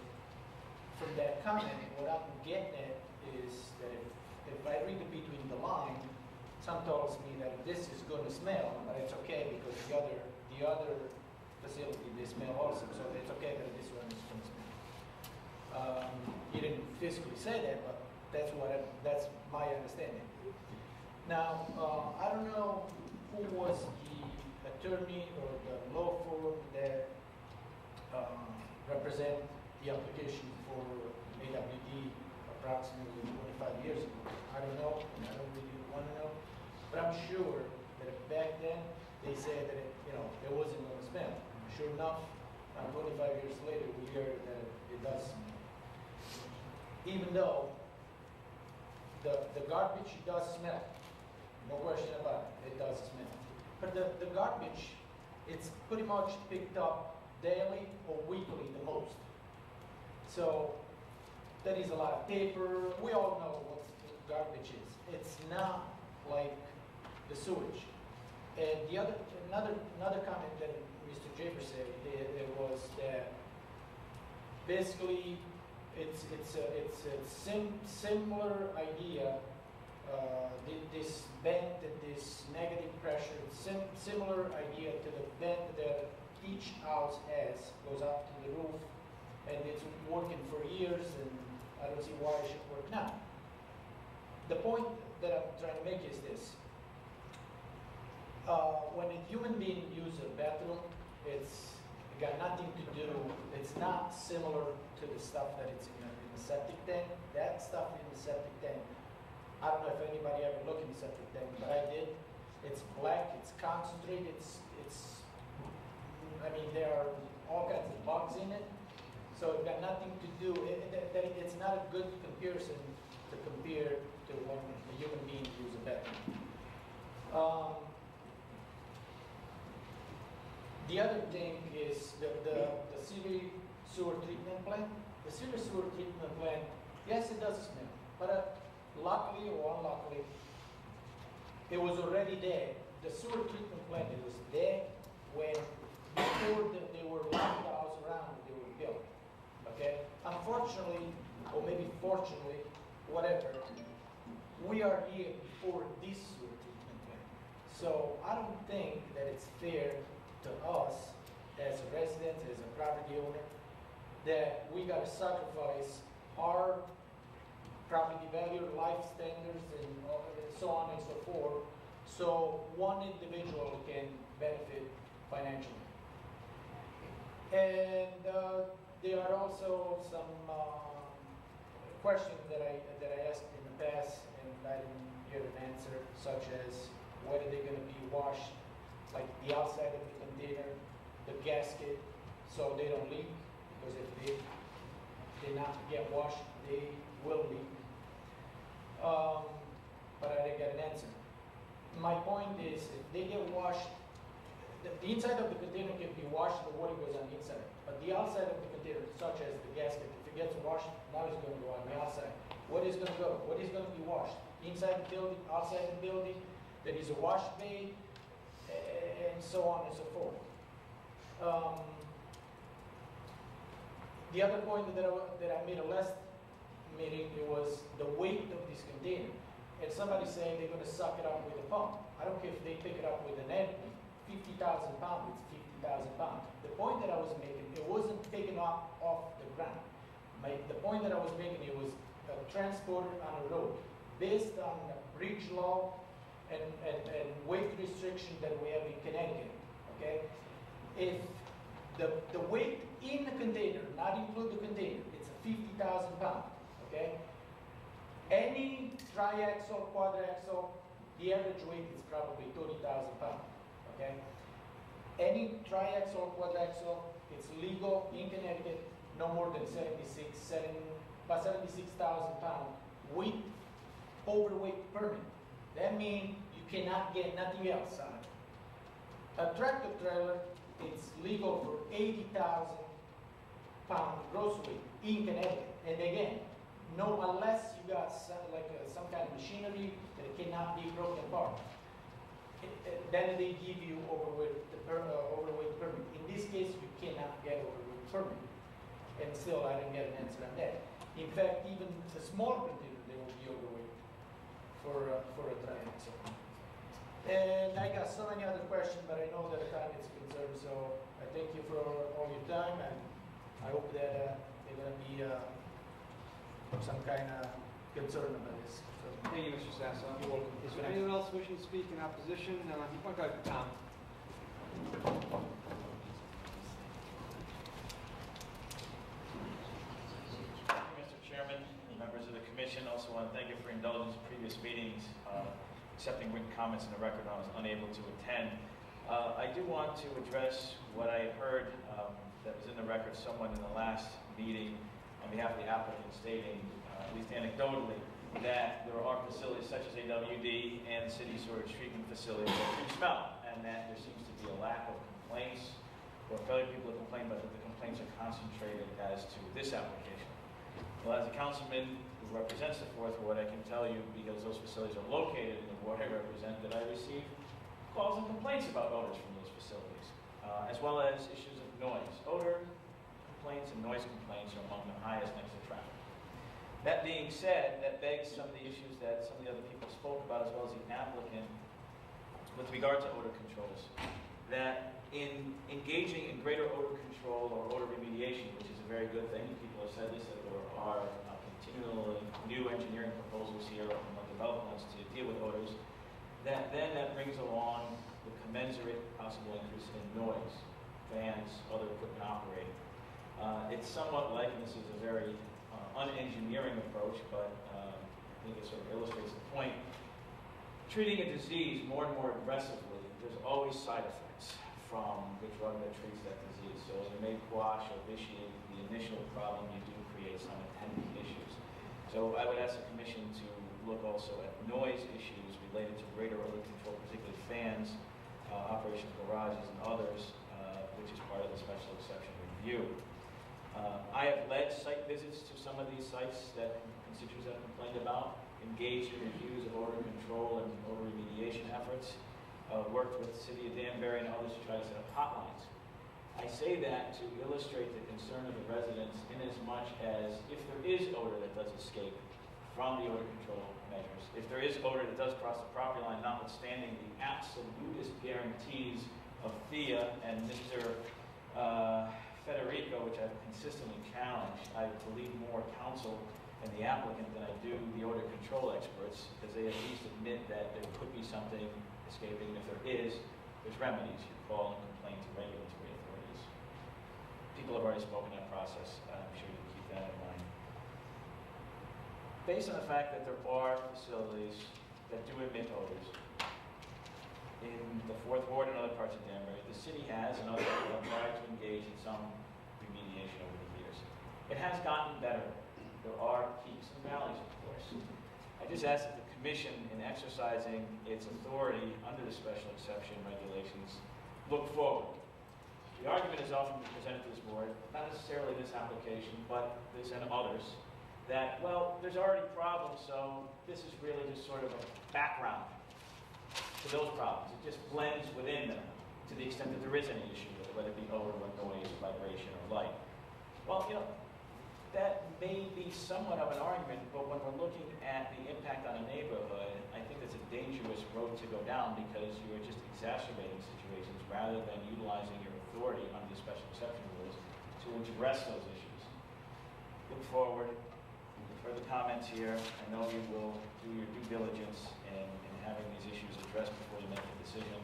from that comment, what I'm getting at is that if I read it between the line, some tells me that this is going to smell, but it's okay because the other facility, they smell also, so it's okay that this one is going to smell. He didn't physically say that, but that's my understanding. Now, I don't know who was the attorney or the law firm that represent the application for AWD approximately 25 years ago. I don't know, and I don't really want to know, but I'm sure that back then they said that it wasn't going to smell. Sure enough, 25 years later, we hear that it does smell. Even though the garbage does smell, no question about it, it does smell. But the garbage, it's pretty much picked up daily or weekly the most. So that is a lot of paper. We all know what garbage is. It's not like the sewage. And another comment that Mr. Jaber said it was that basically it's a similar idea. This vent and this negative pressure, similar idea to the vent that each house has, goes up to the roof, and it's working for years, and I don't see why it should work now. The point that I'm trying to make is this. When a human being uses a bathroom, it's got nothing to do, it's not similar to the stuff that it's in the septic tank. That stuff in the septic tank, I don't know if anybody ever looked in the septic tank, but I did. It's black, it's concentrated, I mean, there are all kinds of bugs in it. So it's got nothing to do, it's not a good comparison to compare to when a human being uses a bathroom. The other thing is the sewage sewer treatment plant. The sewage sewer treatment plant, yes, it does smell, but luckily or unluckily, it was already there. The sewer treatment plant, it was there before they were locked the house around they were built. Okay? Unfortunately, or maybe fortunately, whatever, we are here before this sewer treatment plant. So I don't think that it's fair to us as a resident, as a property owner, that we gotta sacrifice our property value, life standards, and so on and so forth, so one individual can benefit financially. And there are also some questions that I asked in the past, and I didn't get an answer, such as whether they're going to be washed, like the outside of the container, the gasket, so they don't leak, because if they not get washed, they will leak. But I didn't get an answer. My point is, if they get washed, the inside of the container can be washed, the water goes on the inside. But the outside of the container, such as the gasket, if it gets washed, now it's going to go on the outside. What is going to go? What is going to be washed? Inside the building, outside the building, there is a wash bay, and so on and so forth. The other point that I made a last meeting, it was the weight of this container. And somebody saying they're going to suck it up with a pump. I don't care if they pick it up with an airplane. 50,000 pounds, it's 50,000 pounds. The point that I was making, it wasn't taken off the ground. The point that I was making, it was transported on a road based on bridge law and weight restriction that we have in Connecticut, okay? If the weight in the container, not include the container, it's a 50,000 pounds, okay? Any triaxle, quadraxle, the average weight is probably 30,000 pounds. Okay? Any triaxle, quadraxle, it's legal in Connecticut, no more than 76,000 pounds with overweight permit. That means you cannot get nothing else on it. A tractor trailer, it's legal for 80,000 pound gross weight in Connecticut. And again, no, unless you got some kind of machinery that it cannot be broken apart. Then they give you overweight permit. In this case, you cannot get overweight permit. And still, I didn't get an answer on that. In fact, even the small container, they will be overweight for a triaxle. And I got so many other questions, but I know that the time is concerned, so I thank you for all your time, and I hope that they're going to be some kind of concern about this. So, Thank you, Mr. Sasso. You're welcome. Is there anyone else wishing to speak in opposition? You want to go, Tom? Mr. Chairman, and members of the commission, also want to thank you for indulgence in previous meetings, accepting written comments in the record when I was unable to attend. I do want to address what I heard that was in the record somewhat in the last meeting on behalf of the applicant stating, at least anecdotally, that there are facilities such as AWD and city sewage treatment facilities that do smell, and that there seems to be a lack of complaints, or failure people to complain, but that the complaints are concentrated as to this application. Well, as a councilman who represents the Fourth Ward, I can tell you, because those facilities are located in the ward I represent, that I receive calls and complaints about odors from those facilities, as well as issues of noise. Odor complaints and noise complaints are among the highest next to traffic. That being said, that begs some of the issues that some of the other people spoke about, as well as the applicant, with regard to odor controls. That in engaging in greater odor control or odor remediation, which is a very good thing, people have said this, that there are continually new engineering proposals here from developments to deal with odors, that brings along the commensurate possible increase in noise, fans, other equipment operating. It's somewhat like, and this is a very unengineering approach, but I think it sort of illustrates the point. Treating a disease more and more aggressively, there's always side effects from the drug that treats that disease. So you may quash or vitiate the initial problem, you do create some attendant issues. So I would ask the commission to look also at noise issues related to greater odor control, particularly fans, operation of garages and others, which is part of the special exception review. I have led site visits to some of these sites that constituents have complained about, engaged in reviews of odor control and odor remediation efforts, worked with the city of Danbury and others to try to set up hotlines. I say that to illustrate the concern of the residents in as much as if there is odor that does escape from the odor control measures. If there is odor that does cross the property line, notwithstanding the absolutist guarantees of Thea and Mr. Federico, which I've consistently challenged, I believe more counsel and the applicant than I do the odor control experts, because they at least admit that there could be something escaping. If there is, there's remedies. You call and complain to regulatory authorities. People have already spoken that process. I'm sure you keep that in mind. Based on the fact that there are facilities that do emit odors in the 4th Ward and other parts of Danbury, the city has and others have tried to engage in some remediation over the years. It has gotten better. There are peaks and valleys, of course. I just ask that the Commission, in exercising its authority under the special exception regulations, look forward. The argument is often presented to this board, not necessarily this application, but this and others, that, well, there's already problems, so this is really just sort of a background to those problems. It just blends within them to the extent that there is any issue with it, whether it be odor or noise, vibration, or light. Well, you know, that may be somewhat of an argument, but when we're looking at the impact on a neighborhood, I think that's a dangerous road to go down, because you're just exacerbating situations rather than utilizing your authority under the special exception rules to address those issues. Look forward. Further comments here. I know you will do your due diligence in having these issues addressed before you make a decision.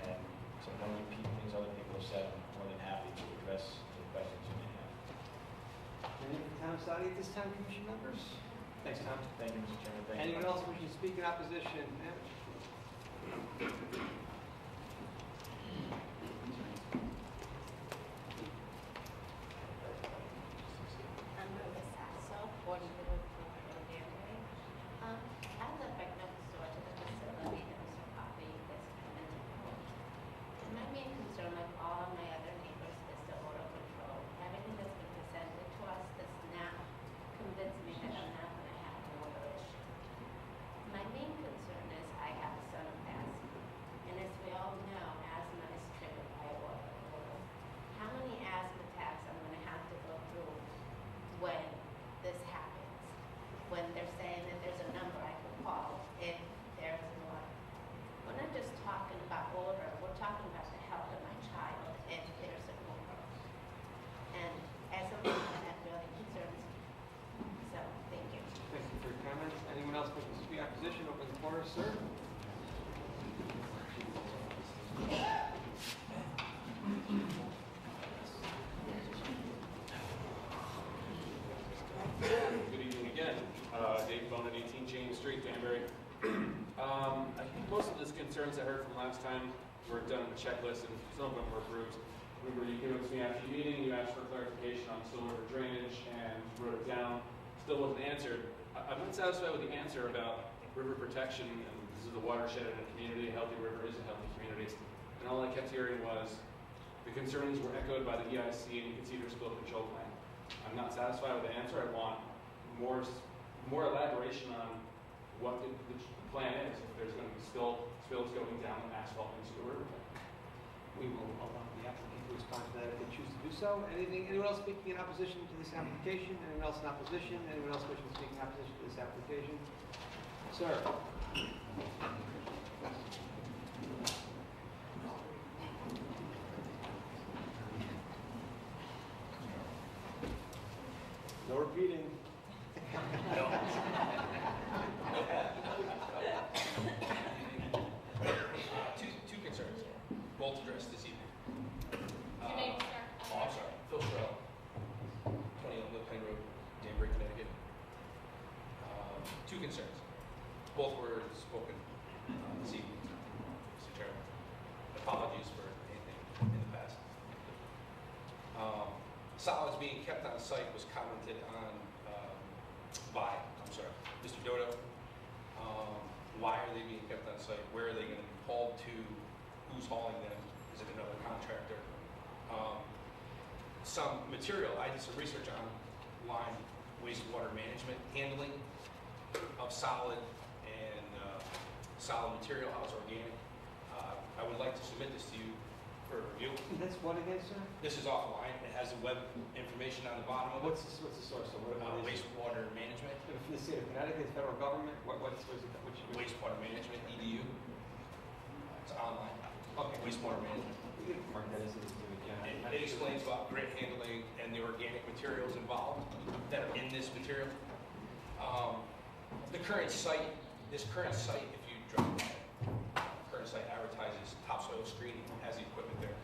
And so don't repeat things other people have said. I'm more than happy to address the questions you may have. Any Tom Sadi at this time, Commission members? Thanks, Tom. Thank you, Mr. Chairman. Thank Anyone you. else wishing to speak in opposition? I'm Rhoda Sasso, 40 Middle School, Danbury. I live right next door to the facility that Mr. Coffey is commenting on. And my main concern, like all of my other neighbors, is the odor control. Everything that's been presented to us does not convince me that I'm not going to have an odor issue. My main concern is I have a son with asthma. And as we all know, asthma is triggered by odor. How many asthma attacks I'm going to have to go through when this happens? When they're saying that there's a number I can call if there's an odor. We're not just talking about odor, we're talking about the health of my child if there's an odor. And as a mother, that really concerns me. So, thank you. Thank you for your comments. Anyone else wishing to speak in opposition? Open the floor, sir. Good evening again. Dave Bone at 18 James Street, Danbury. I think most of the concerns I heard from last time were done in the checklist, and some of them were approved. Remember, you came up to me after the meeting, you asked for clarification on soil river drainage, and wrote it down. Still wasn't answered. I'm not satisfied with the answer about river protection, and this is a watershed in a community. A healthy river is a healthy community. And all I kept hearing was the concerns were echoed by the EIC, and you can see their spill control plan. I'm not satisfied with the answer. I want more elaboration on what the plan is. If there's going to be spills going down asphalt into the river. We will allow the applicant to respond to that if they choose to do so. Anyone else speaking in opposition to this application? Anyone else in opposition? Anyone else wishing to speak in opposition to this application? Sir. No repeating. Two concerns, both addressed this evening. Your name, sir? Oh, I'm sorry, Phil Sorrell, 20 Oakwood Plain Road, Danbury, Connecticut. Two concerns, both were spoken this evening, Mr. Chairman. Apologies for anything in the past. Solids being kept on site was commented on by Mr. Dodo. Why are they being kept on site? Where are they going to be hauled to? Who's hauling them? Is it another contractor? Some material, I did some research on line wastewater management, handling of solid and solid material, how it's organic. I would like to submit this to you for review. That's what again, sir? This is offline. It has the web information on the bottom of it. What's the source of what is it? Wastewater management, From the state of Connecticut, federal government, what's it, which? wastewater management, EDU. It's online. Okay. Wastewater management. We can mark that as an exhibit, yeah. It explains about grit handling and the organic materials involved that are in this material. The current site, if you drive by it, current site advertises topsoil screening, has the equipment there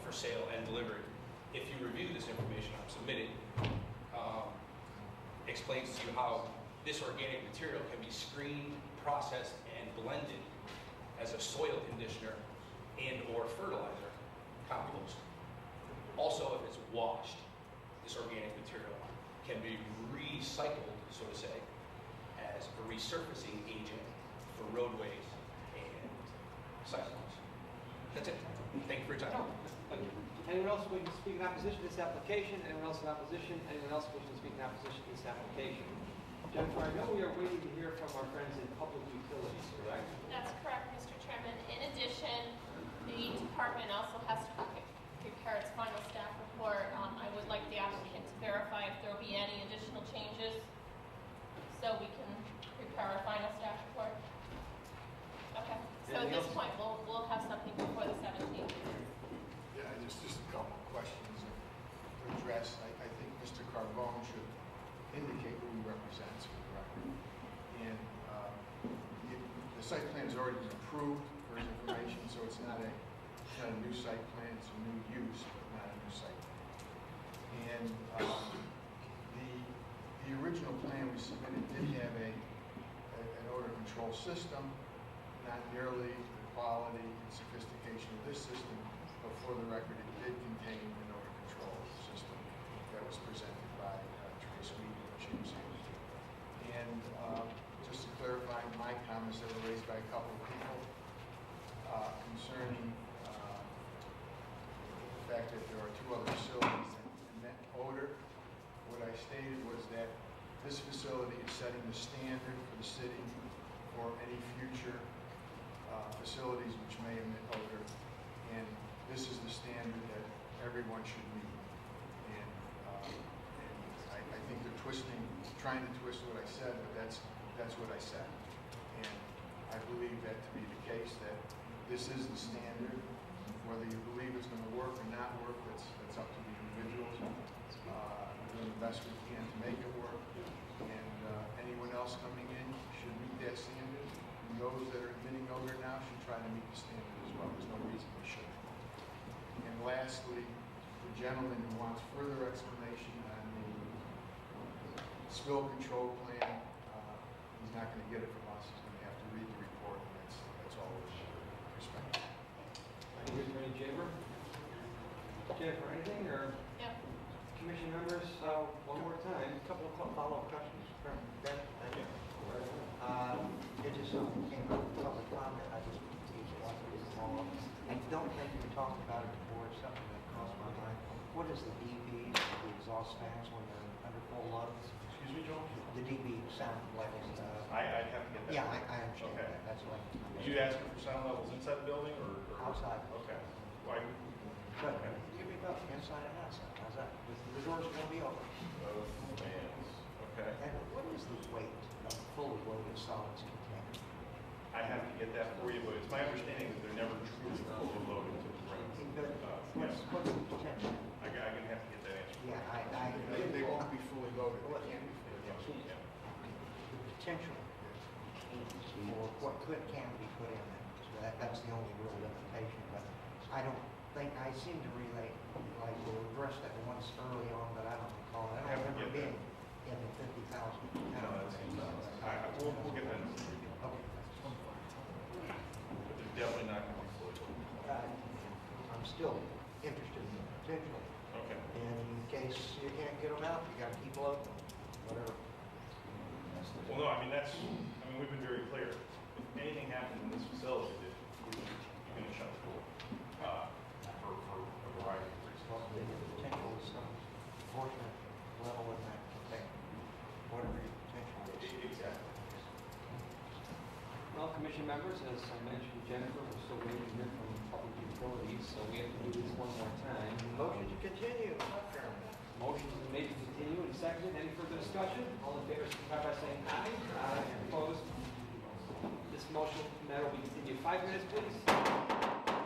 for sale and delivery. If you review this information I'm submitting, explains to you how this organic material can be screened, processed, and blended as a soil conditioner and or fertilizer, compost. Also, if it's washed, this organic material can be recycled, so to say, as a resurfacing agent for roadways and sidewalks. That's it. Thank you for your time. Thank you. Anyone else wishing to speak in opposition to this application? Anyone else in opposition? Anyone else wishing to speak in opposition to this application? Jennifer, I know we are waiting to hear from our friends in public utilities, correct? That's correct, Mr. Chairman. In addition, the department also has to prepare its final staff report. I would like the applicant to verify if there will be any additional changes so we can prepare our final staff report. Okay, so at this point, we'll have something before the 17th. Yeah, just a couple of questions to address. I think Mr. Carbone should indicate who he represents for the record. And the site plan has already been approved for his information, so it's not a new site plan, it's a new use, but not a new site plan. And the original plan we submitted did have an odor control system, not nearly the quality and sophistication of this system, but for the record, it did contain an odor control system that was presented by Trace Weed and James Hughes. And just to clarify my comments that were raised by a couple of people concerning the fact that there are two other facilities that emit odor, what I stated was that this facility is setting the standard for the city for any future facilities which may emit odor, and this is the standard that everyone should meet. And I think they're trying to twist what I said, but that's what I said. And I believe that to be the case, that this is the standard. Whether you believe it's going to work or not work, that's up to the individuals. We're doing the best we can to make it work, and anyone else coming in should meet that standard. And those that are emitting odor now should try to meet the standard as well. There's no reason they shouldn't. And lastly, the gentleman who wants further explanation on the spill control plan, he's not going to get it from us. He's going to have to read the report, and that's all we're respecting. Thank you, Attorney Jaber. Jennifer, anything, or? Yep. Commission members, one more time. A couple of follow-up questions from Ben. Thank you. It just came up with public comment. I just wanted to follow up. I don't think we talked about it before. It's something that crossed my mind. What is the DB, the exhaust fans when they're under full load? Excuse me, Joe? The DB sound levels. I'd have to get that. Yeah, I understand Okay. that. That's what. You asking for sound levels inside the building or? Outside. Okay. Why? But give me both inside and outside. How's that? The door's going to be open. Both fans. Okay. And what is the weight of a fully loaded solids container? I have to get that for you, but it's my understanding that they're never truly fully loaded to the brim. What's the potential? I'm gonna have to get that answer. Yeah, They won't be fully loaded. They can't be fully loaded. Yeah. The potential for what can be put in there. So that's the only real limitation. But I don't think, I seem to relate, like we addressed that once early on, but I don't recall. I don't remember being in the 50,000. No, we'll get that. Okay. But they're definitely not gonna be fully loaded. I'm still interested in the potential. Okay. And in case you can't get them out, you got to keep loading, whatever. Well, no, we've been very clear. If anything happens in this facility, that you're gonna shut the door, for a variety of reasons. Well, the potential is some fortunate level in that container, whatever your potential is. Exactly. Well, commission members, as I mentioned to Jennifer, we're still waiting to hear from public utilities, so we have to do this one more time. Motion to continue. Motion's been made to continue and seconded. Any further discussion? All in favor, signify by saying aye. Aye. Opposed? This motion matter will be continued. 5 minutes, please.